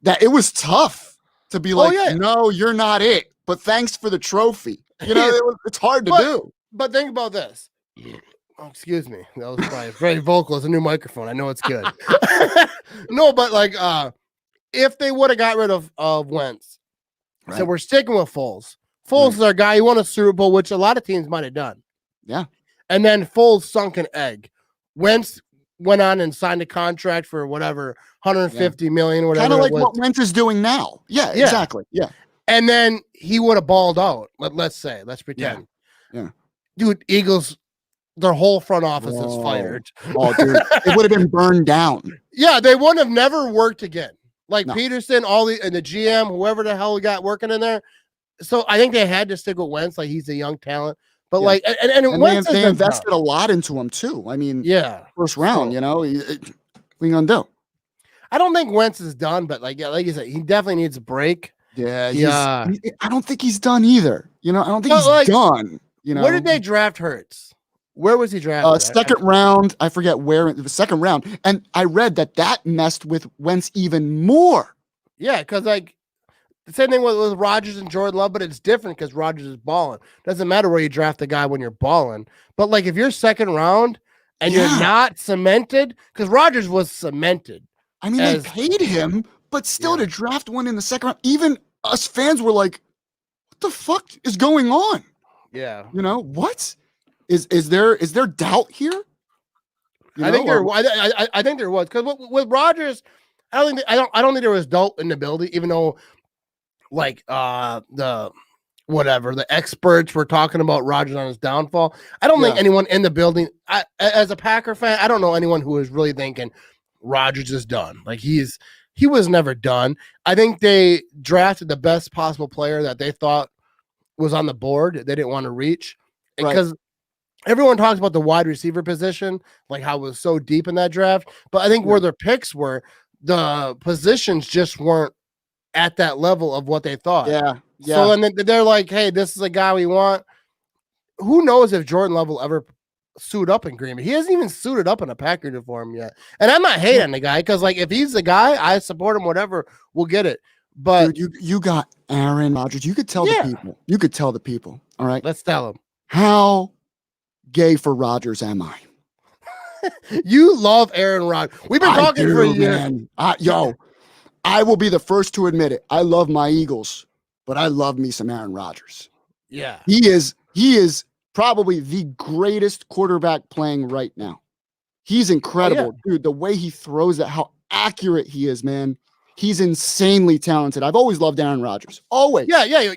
That it was tough to be like, no, you're not it. But thanks for the trophy. You know, it's hard to do. But think about this. Oh, excuse me. That was probably very vocal. It's a new microphone. I know it's good. No, but like, if they would have got rid of Wentz, so we're sticking with Foles. Foles is our guy. He won a Super Bowl, which a lot of teams might have done. Yeah. And then Foles sunk an egg. Wentz went on and signed a contract for whatever, 150 million, whatever. Kind of like what Wentz is doing now. Yeah, exactly. Yeah. And then he would have balled out. Let's pretend. Yeah. Dude, Eagles, their whole front office is fired. Oh, dude. It would have been burned down. Yeah, they wouldn't have never worked again. Like Peterson, and the GM, whoever the hell we got working in there. So I think they had to stick with Wentz, like he's a young talent. But like, and Wentz they invested a lot into him too. I mean, first round, you know, what are you gonna do? I don't think Wentz is done, but like you said, he definitely needs a break. Yeah, I don't think he's done either. You know, I don't think he's done. You know, where did they draft Hurts? Where was he drafted? Second round. I forget where. The second round, and I read that messed with Wentz even more. Yeah, because like the same thing with Rodgers and Jordan Love, but it's different because Rodgers is balling. Doesn't matter where you draft the guy when you're balling. But like if you're second round and you're not cemented, because Rodgers was cemented. I mean, they paid him, but still to draft one in the second round, even us fans were like, what the fuck is going on? Yeah. You know, what? Is there doubt here? I think there was, because with Rodgers, I don't think there was doubt in the building, even though like the experts were talking about Rodgers on his downfall. I don't think anyone in the building, as a Packer fan, I don't know anyone who was really thinking Rodgers is done. Like he was never done. I think they drafted the best possible player that they thought was on the board. They didn't want to reach because everyone talks about the wide receiver position, like how it was so deep in that draft. But I think where their picks were, the positions just weren't at that level of what they thought. Yeah. So then they're like, hey, this is a guy we want. Who knows if Jordan Love will ever suit up in Green Bay? He hasn't even suited up in a Packer uniform yet. And I'm not hating the guy because, like, if he's the guy, I support him, whatever, we'll get it. But dude, you got Aaron Rodgers. You could tell the people. You could tell the people. All right. Let's tell them. How gay for Rodgers am I? You love Aaron Rodgers. We've been talking for a year. Man. I will be the first to admit it. I love my Eagles. but I love me some Aaron Rodgers. Yeah. He is probably the greatest quarterback playing right now. He's incredible, dude. The way he throws it, how accurate he is, man. He's insanely talented. I've always loved Aaron Rodgers. Always. Yeah.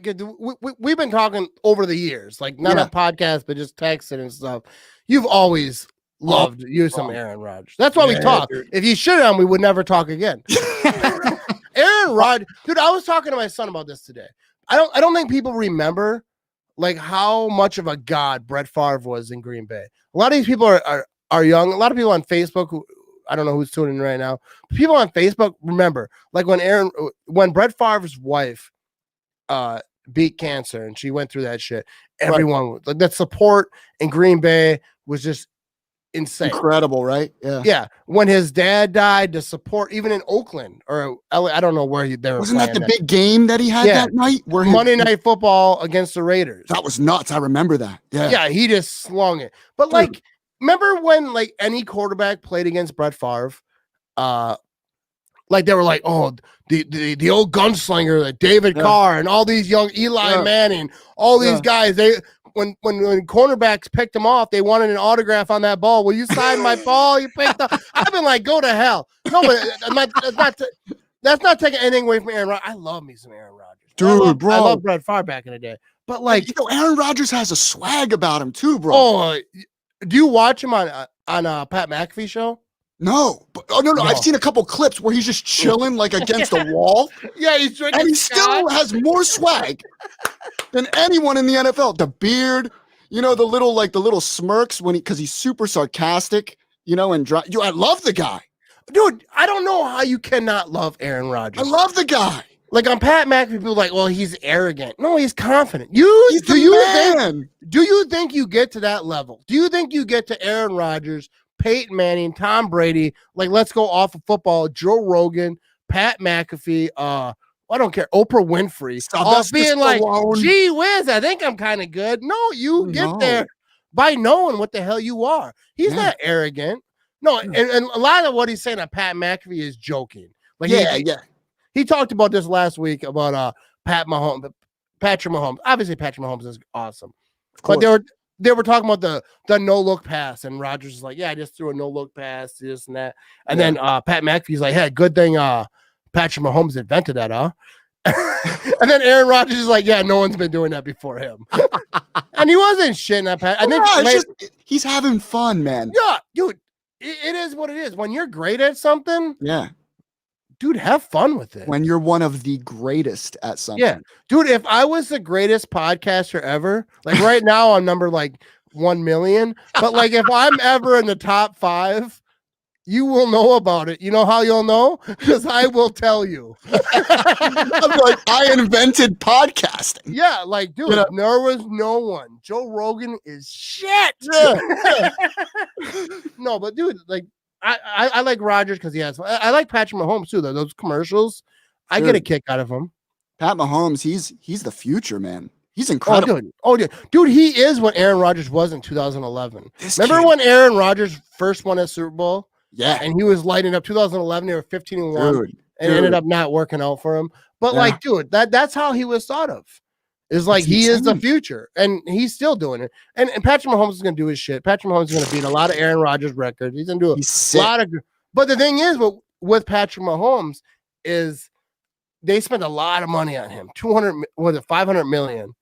We've been talking over the years, like not a podcast, but just texting and stuff. You've always loved some Aaron Rodgers. That's why we talk. Dude. If you shit on, we would never talk again. Aaron Rodgers, dude. I was talking to my son about this today. I don't think people remember like how much of a god Brett Favre was in Green Bay. A lot of these people are young. A lot of people on Facebook who I don't know who's tuning in right now. People on Facebook remember like when Brett Favre's wife beat cancer and she went through that shit. Everyone like that support in Green Bay was just insane. Incredible, right? Yeah. Yeah. When his dad died, the support, even in Oakland or LA, I don't know where they were. Wasn't that the big game that he had that night? Where Monday Night Football against the Raiders. That was nuts. I remember that. Yeah. Yeah, he just slung it. But like, remember when like any quarterback played against Brett Favre? Like they were like, oh, the old gunslinger, like David Carr and all these young Eli Manning, all these guys, when cornerbacks picked them off, they wanted an autograph on that ball. Will you sign my ball? You picked up. I've been like, go to hell. No, but that's not taking anything away from Aaron Rodgers. I love me some Aaron Rodgers. Dude, bro. I love Brett Favre back in the day. But like, Aaron Rodgers has a swag about him too, bro. Oh, do you watch him on Pat McAfee show? No, no. I've seen a couple clips where he's just chilling like against a wall. Yeah, he's drinking. And he still has more swag than anyone in the NFL. The beard, the little smirks because he's super sarcastic, and I love the guy. Dude, I don't know how you cannot love Aaron Rodgers. I love the guy. Like on Pat McAfee, people are like, well, he's arrogant. No, he's confident. Do you think you get to that level? Do you think you get to Aaron Rodgers, Peyton Manning, Tom Brady? Like, let's go off of football. Joe Rogan, Pat McAfee, I don't care. Oprah Winfrey, all being like, gee whiz, I think I'm kind of good. No, you get there by knowing what the hell you are. He's not arrogant. No, and a lot of what he's saying on Pat McAfee is joking. Like, he talked about this last week about Patrick Mahomes. Obviously, Patrick Mahomes is awesome, but they were talking about the no look pass, and Rodgers is like, yeah, I just threw a no look pass, this and that, and then Pat McAfee's like, hey, good thing Patrick Mahomes invented that, huh? And then Aaron Rodgers is like, yeah, no one's been doing that before him, and he wasn't shitting at Pat. I think he's having fun, man. Yeah, dude, it is what it is. When you're great at something, dude, have fun with it. When you're one of the greatest at something. Yeah. Dude, if I was the greatest podcaster ever, like right now I'm number like 1 million, but like if I'm ever in the top 5, you will know about it. You know how you'll know? Because I will tell you. I'm like, I invented podcasting. Yeah, like, dude, there was no one. Joe Rogan is shit. No, but dude, like, I like Rodgers because he has. I like Patrick Mahomes too. Though those commercials, I get a kick out of him. Pat Mahomes, he's the future, man. He's incredible. Dude, he is what Aaron Rodgers was in 2011. Remember when Aaron Rodgers first won a Super Bowl? Yeah, and he was lighting up. 2011, they were 15-1, and it ended up not working out for him. But like, dude, that's how he was thought of. Is like he is the future, and he's still doing it. And Patrick Mahomes is going to do his shit. Patrick Mahomes is going to beat a lot of Aaron Rodgers records. He's going to do a lot of. But the thing is, with Patrick Mahomes, is they spent a lot of money on him. 500 million,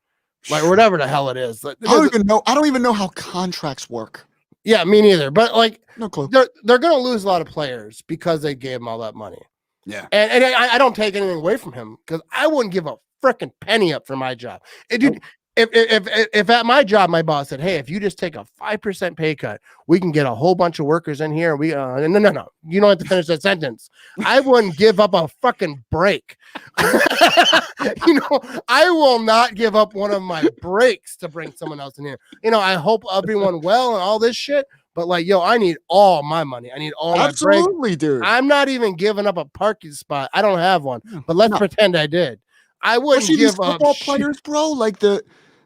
like whatever the hell it is. Like, I don't even know how contracts work. Yeah, me neither. But like, no clue. They're going to lose a lot of players because they gave him all that money. Yeah, and I don't take anything away from him because I wouldn't give a freaking penny up for my job. Dude, if at my job my boss said, hey, if you just take a 5% pay cut, we can get a whole bunch of workers in here. We no, you don't have to finish that sentence. I wouldn't give up a fucking break. I will not give up one of my breaks to bring someone else in here. I hope everyone well and all this shit. But like, I need all my money. I need all my breaks. Absolutely, dude. I'm not even giving up a parking spot. I don't have one, but let's pretend I did. I wouldn't give up football players, bro. Like the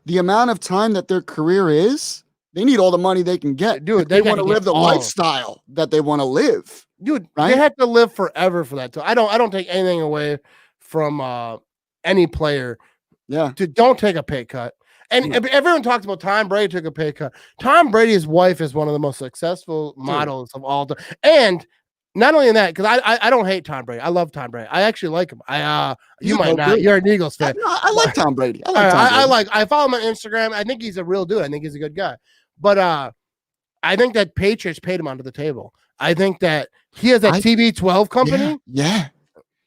amount of time that their career is, they need all the money they can get. Dude, they want to live the lifestyle that they want to live. Dude, right? They have to live forever for that. So I don't take anything away from any player Yeah. Dude, don't take a pay cut. And everyone talks about Tom Brady took a pay cut. Tom Brady's wife is one of the most successful models of all time. And not only in that, because I don't hate Tom Brady. I love Tom Brady. I actually like him. You might not. Dude. You're an Eagles fan. I like Tom Brady. I follow him on Instagram. I think he's a real dude. I think he's a good guy. But I think that Patriots paid him under the table. I think that he has that TB12 company. Yeah.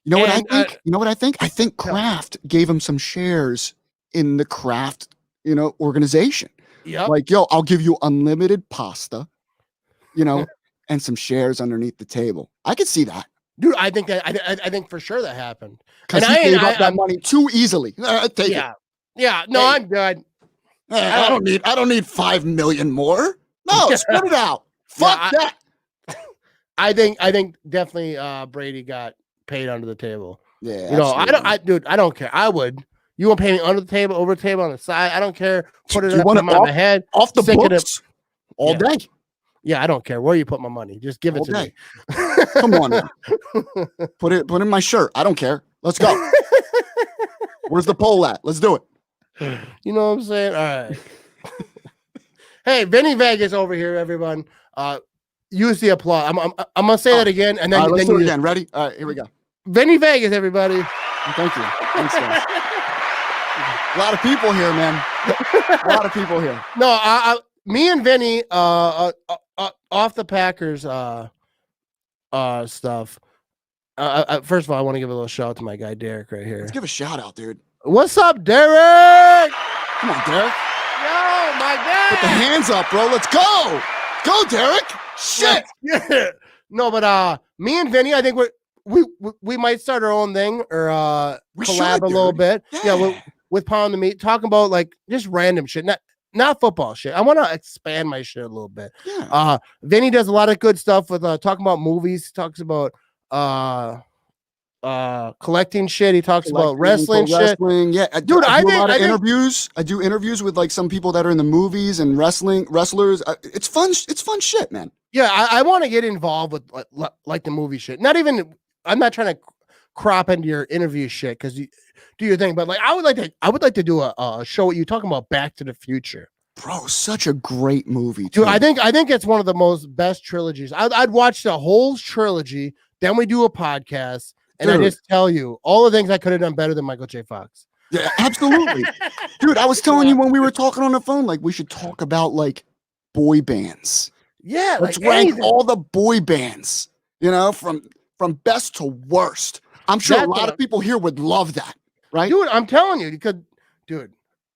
You know what I think? You know what I think? I think Kraft gave him some shares in the Kraft, organization. Yeah. Like, yo, I'll give you unlimited pasta, and some shares underneath the table. I could see that. Dude, I think that I think for sure that happened. Because he gave up that money too easily. Take it. Yeah. No, I'm good. I don't need 5 million more. No, split it out. Fuck that. I think definitely Brady got paid under the table. Yeah. I don't care. I would. You want to pay me under the table, over the table, on the side? I don't care. Put it up on my head, off the books all day. Yeah, I don't care where you put my money. Just give it to me. Come on, man. Put it in my shirt. I don't care. Let's go. Where's the poll at? Let's do it. You know what I'm saying? All right. Hey, Vinny Vegas over here, everyone. Use the applause. I'm gonna say that again, and then let's do it again. Ready? All right, here we go. Vinny Vegas, everybody. Thank you. Thanks, guys. A lot of people here, man. A lot of people here. No, me and Vinny, off the Packers stuff. First of all, I want to give a little shout out to my guy Derek right here. Let's give a shout out, dude. What's up, Derek? Come on, Derek. Yo, my guy. Put the hands up, bro. Let's go. Go, Derek. Shit. Yeah. No, but me and Vinny, I think we might start our own thing or collab a little bit. Yeah, with Pound the Meat, talking about like just random shit, not football shit. I want to expand my shit a little bit. Yeah. Vinny does a lot of good stuff with talking about movies. He talks about collecting shit. He talks about wrestling shit. Yeah, dude, I do a lot of interviews. I do interviews with like some people that are in the movies and wrestlers. It's fun. It's fun shit, man. Yeah, I want to get involved with like the movie shit. I'm not trying to crop into your interview shit because you do your thing, but like I would like to do a show with you talking about Back to the Future. Bro, such a great movie, dude. I think it's one of the most best trilogies. I'd watch the whole trilogy, then we do a podcast, and I just tell you all the things I could have done better than Michael J. Fox. Yeah, absolutely. Dude, I was telling you when we were talking on the phone, like we should talk about like boy bands. Yeah, let's rank all the boy bands, from best to worst. I'm sure a lot of people here would love that, right? Dude, I'm telling you, because,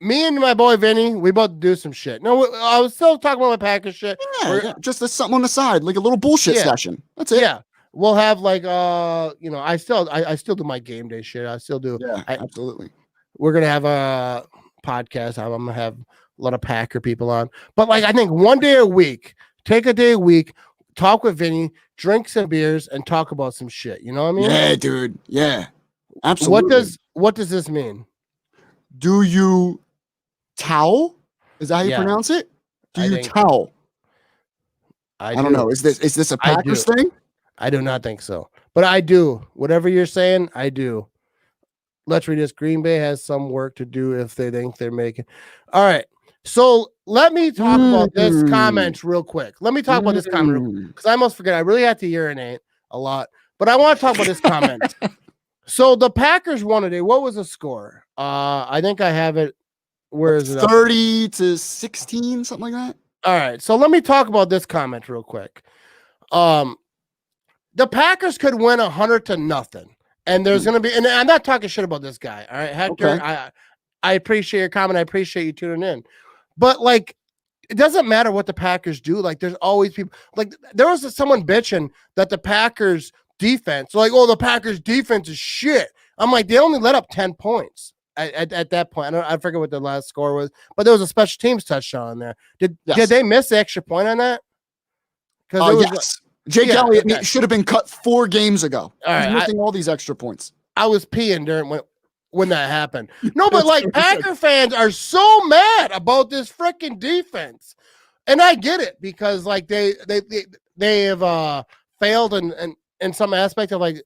me and my boy Vinny, we both do some shit. No, I was still talking about my Packers shit. Yeah, just something on the side, like a little bullshit session. That's it. Yeah, we'll have like, I still do my game day shit. I still do. Yeah, absolutely. We're gonna have a podcast. I'm gonna have a lot of Packer people on, but like I think one day a week. Take a day a week, talk with Vinny, drink some beers, and talk about some shit. You know what I mean? Yeah, dude. Yeah, absolutely. What does this mean? Do you towel? Is that how you pronounce it? Do you towel? I don't know. Is this a Packers thing? I do not think so, but I do. Whatever you're saying, I do. Let's read this. Green Bay has some work to do if they think they're making. All right. So let me talk about this comment real quick. Let me talk about this comment because I almost forget. I really had to urinate a lot, but I want to talk about this comment. So the Packers won today. What was the score? I think I have it. Where is it? 30-16, something like that. All right. So let me talk about this comment real quick. The Packers could win 100-0, and there's going to be. And I'm not talking shit about this guy. All right, Hector. Okay. I appreciate your comment. I appreciate you tuning in. But like, it doesn't matter what the Packers do. Like, there's always people. Like, there was someone bitching that the Packers defense, like, the Packers defense is shit. I'm like, they only let up 10 points at that point. I forget what the last score was, but there was a special teams touchdown there. Did they miss the extra point on that? Because yes. Jake Elliott should have been cut 4 games ago. He's missing all these extra points. I was peeing during when that happened. No, but like Packer fans are so mad about this freaking defense. And I get it because like they have failed in some aspect of like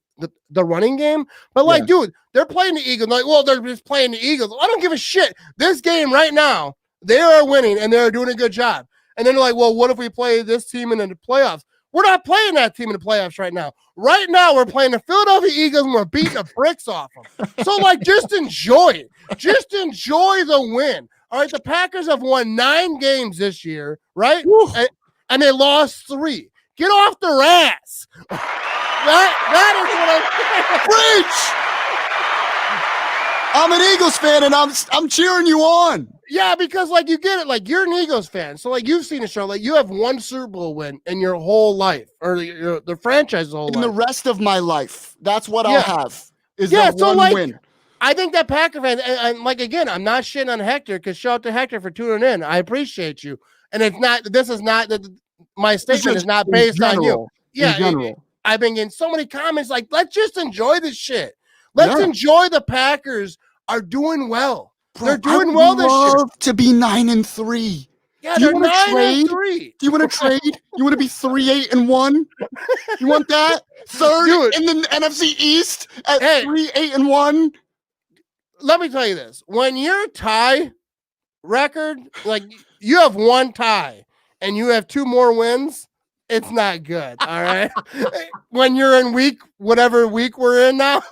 the running game. But like, dude, they're playing the Eagles. Like, well, they're just playing the Eagles. I don't give a shit. This game right now, they are winning and they're doing a good job. And then they're like, well, what if we play this team in the playoffs? We're not playing that team in the playoffs right now. Right now, we're playing the Philadelphia Eagles and we're beating the bricks off them. So, like, just enjoy it. Just enjoy the win. All right, the Packers have won 9 games this year, right? And they lost 3. Get off their ass. That is what I'm saying. Preach! I'm an Eagles fan, and I'm cheering you on. Yeah, because like you get it, like you're an Eagles fan, so like you've seen the show, like you have 1 Super Bowl win in your whole life, or the franchise's whole life. In the rest of my life, that's what I'll have. Is so one like, win. I think that Packer fan, and like again, I'm not shitting on Hector, because shout out to Hector for tuning in. I appreciate you, and it's not. This is not my statement is not based on you. Yeah, I've been getting so many comments like, let's just enjoy this shit. Let's enjoy the Packers are doing well. Bro, they're doing well this year. To be 9-3. Yeah, they're 9-3. Do you want to trade? You want to be 3-8-1? You want that? Third in the NFC East at 3-8-1? Let me tell you this. When your tie record, like you have 1 tie and you have 2 more wins, it's not good. All right. When you're in whatever week we're in now.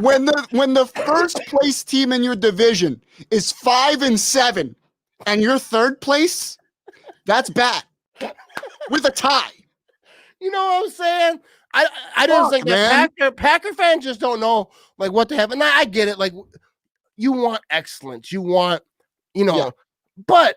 when the first place team in your division is 5-7 and you're third place, that's bad. With a tie. You know what I'm saying? I don't think that Packer fans just don't know like what they have. And I get it. Like you want excellence. You want, but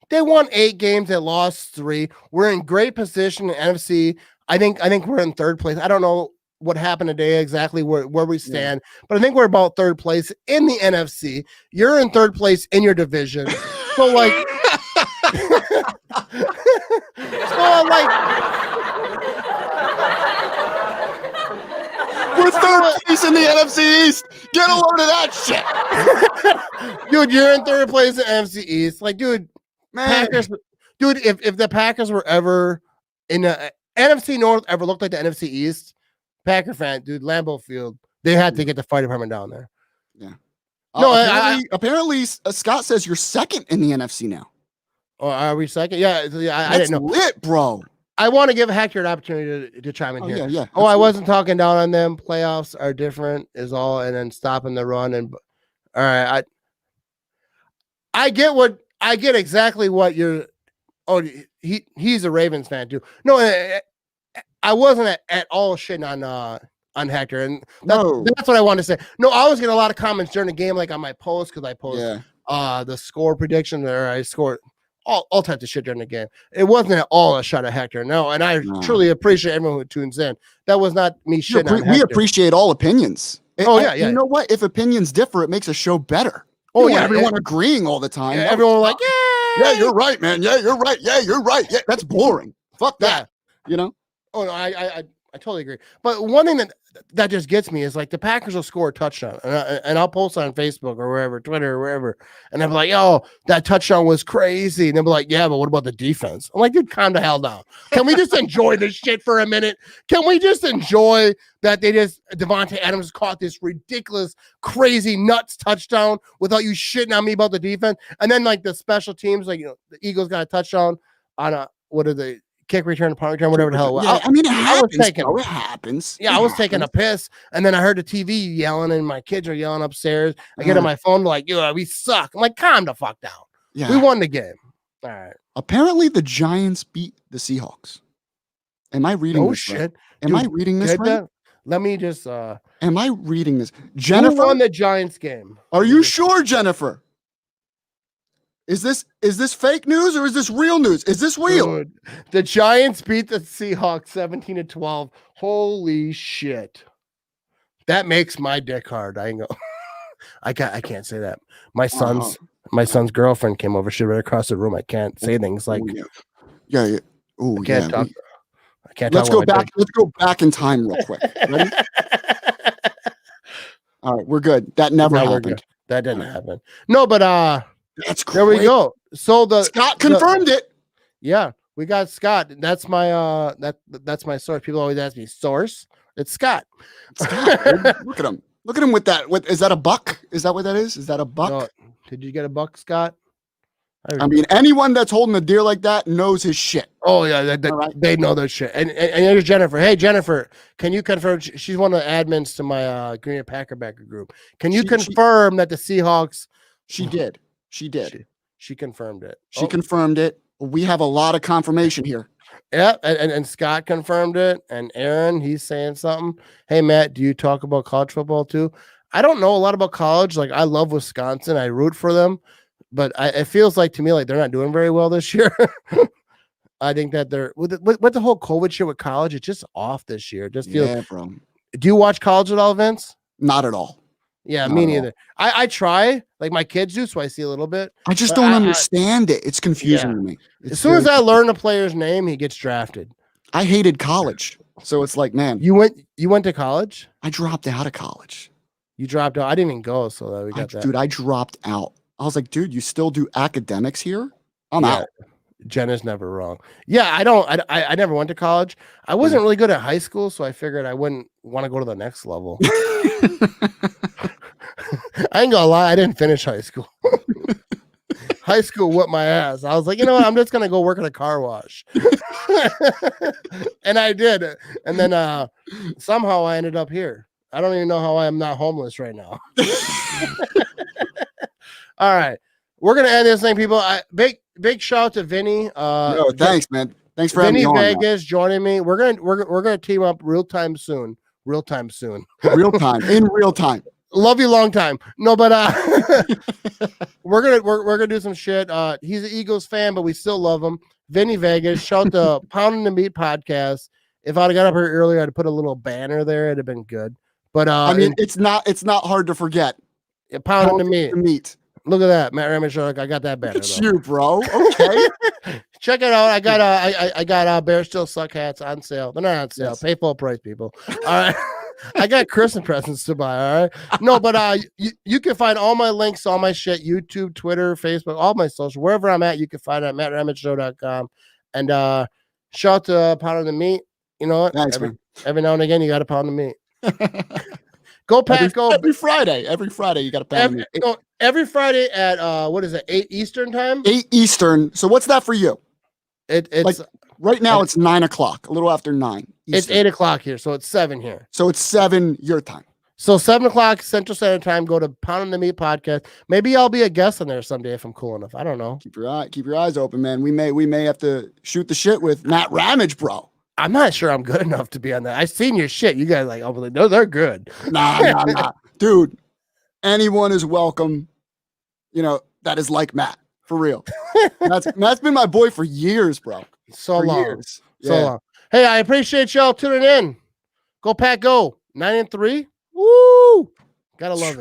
they won 8 games. They lost 3. We're in great position in NFC. I think we're in 3rd place. I don't know what happened today exactly where we stand, but I think we're about 3rd place in the NFC. You're in 3rd place in your division. So like, we're 3rd place in the NFC East. Get a load of that shit. Dude, you're in 3rd place in NFC East. Like, dude, Packers, dude, if the Packers were ever in the NFC North ever looked like the NFC East, Packer fan, dude, Lambeau Field, they had to get the fire department down there. Yeah. No, apparently Scott says you're 2nd in the NFC now. Oh, are we 2nd? Yeah, I didn't know. Lit, bro. I want to give Hector an opportunity to chime in here. Yeah. Oh, I wasn't talking down on them. Playoffs are different, is all, and then stopping the run. And all right, I get exactly what you're. Oh, he's a Ravens fan too. No, I wasn't at all shitting on Hector, and that's what I wanted to say. No, I was getting a lot of comments during the game, like on my post, because I posted the score prediction, or I scored all types of shit during the game. It wasn't at all a shot at Hector, no, and I truly appreciate everyone who tunes in. That was not me shitting on Hector. We appreciate all opinions. Yeah. You know what? If opinions differ, it makes a show better. Everyone agreeing all the time. Yeah, everyone like, yeah, you're right, man. Yeah, you're right. Yeah, you're right. Yeah, that's boring. Fuck that. You know? Oh no, I totally agree. But one thing that just gets me is like the Packers will score a touchdown, and I'll post on Facebook or wherever, Twitter or wherever, and I'm like, "Oh, that touchdown was crazy," and they'll be like, "Yeah, but what about the defense?" I'm like, "Dude, calm the hell down. Can we just enjoy this shit for a minute? Can we just enjoy that Devontae Adams caught this ridiculous, crazy, nuts touchdown without you shitting on me about the defense, and then like the special teams, like the Eagles got a touchdown on kick return, punt return, whatever the hell. Yeah, it happens. Yeah, I was taking a piss, and then I heard the TV yelling, and my kids are yelling upstairs. I get on my phone like, we suck. I'm like, calm the fuck down. Yeah. We won the game. All right. Apparently, the Giants beat the Seahawks. Am I reading this shit. Right? Am I reading this right? Let me just... Am I reading this? Jennifer? Who won the Giants game? Are you sure, Jennifer? Is this fake news or is this real news? Is this real? Dude, the Giants beat the Seahawks 17-12. Holy shit. That makes my dick hard. I can't say that. My son's girlfriend came over. She right across the room. I can't say things like yeah. Oh, I can't talk. I can't Let's go back. Let's go back in time real quick. Ready? All right, we're good. That never happened. That didn't happen. No, but that's great. There we go. So Scott confirmed it. Yeah, we got Scott. That's my that's my source. People always ask me source. It's Scott. Scott, look at him. Look at him with that. Is that a buck? Is that what that is? Is that a buck? No, did you get a buck, Scott? I mean, anyone that's holding a deer like that knows his shit. Oh yeah, they know their shit. And here's Jennifer. Hey Jennifer, can you confirm? She's one of the admins to my Green Bay Packer Backer group. Can you confirm that the Seahawks? She did. She confirmed it. She confirmed it. We have a lot of confirmation here. Yeah, and Scott confirmed it. And Aaron, he's saying something. Hey Matt, do you talk about college football too? I don't know a lot about college. Like I love Wisconsin. I root for them. But it feels like to me like they're not doing very well this year. I think that they're with the whole COVID shit with college. It's just off this year. It just feels. Bro. Do you watch college at all, Vince? Not at all. Yeah, me neither. I try like my kids do, so I see a little bit. I just don't understand it. It's confusing to me. As soon as I learn a player's name, he gets drafted. I hated college, so it's like, man. You went to college? I dropped out of college. You dropped out. I didn't even go, so that we got that. Dude, I dropped out. I was like, dude, you still do academics here? I'm out. Jen is never wrong. Yeah, I never went to college. I wasn't really good at high school, so I figured I wouldn't want to go to the next level. I ain't gonna lie, I didn't finish high school. High school whipped my ass. I was like, you know what? I'm just gonna go work at a car wash. And I did. And then somehow I ended up here. I don't even know how I am not homeless right now. All right, we're gonna end this thing, people. Big shout out to Vinny. Thanks, man. Thanks for Vinny having me on. Vinny Vegas joining me. We're gonna team up real time soon. Real time in real time. Love you long time. No, but we're gonna do some shit. He's an Eagles fan, but we still love him. Vinny Vegas. Shout to Pounding the Meat podcast. If I'd have got up here earlier, I'd put a little banner there. It'd have been good. But I mean, it's not hard to forget. Pounding the meat. Look at that, Matt Ramage. I got that banner. It's you, bro. Okay. Check it out. I got Bear Still Suck hats on sale. They're not on sale. Yes. Pay full price, people. All right. I got Christmas presents to buy. All right. No, but you can find all my links, all my shit, YouTube, Twitter, Facebook, all my social, wherever I'm at, you can find it at MattRamageShow.com. And shout out to Pound of the Meat. You know what? Thanks, every now and again, you got to pound the meat. Go Pack, go. Every Friday you got to pound the meat. Every Friday at what is it, 8 Eastern time? 8 Eastern. So what's that for you? It's like right now it's 9 o'clock, a little after 9 Eastern. It's 8 o'clock here, so it's 7 here. So it's 7 your time. So 7 o'clock Central Standard Time. Go to Pounding the Meat podcast. Maybe I'll be a guest on there someday if I'm cool enough. I don't know. Keep your eyes open, man. We may have to shoot the shit with Matt Ramage, bro. I'm not sure I'm good enough to be on that. I've seen your shit. You guys no, they're good. Nah. Dude, anyone is welcome. You know, that is like Matt, for real. Matt's been my boy for years, bro. So long. Hey, I appreciate y'all tuning in. Go Pack, go. 9-3. Woo! Gotta love it.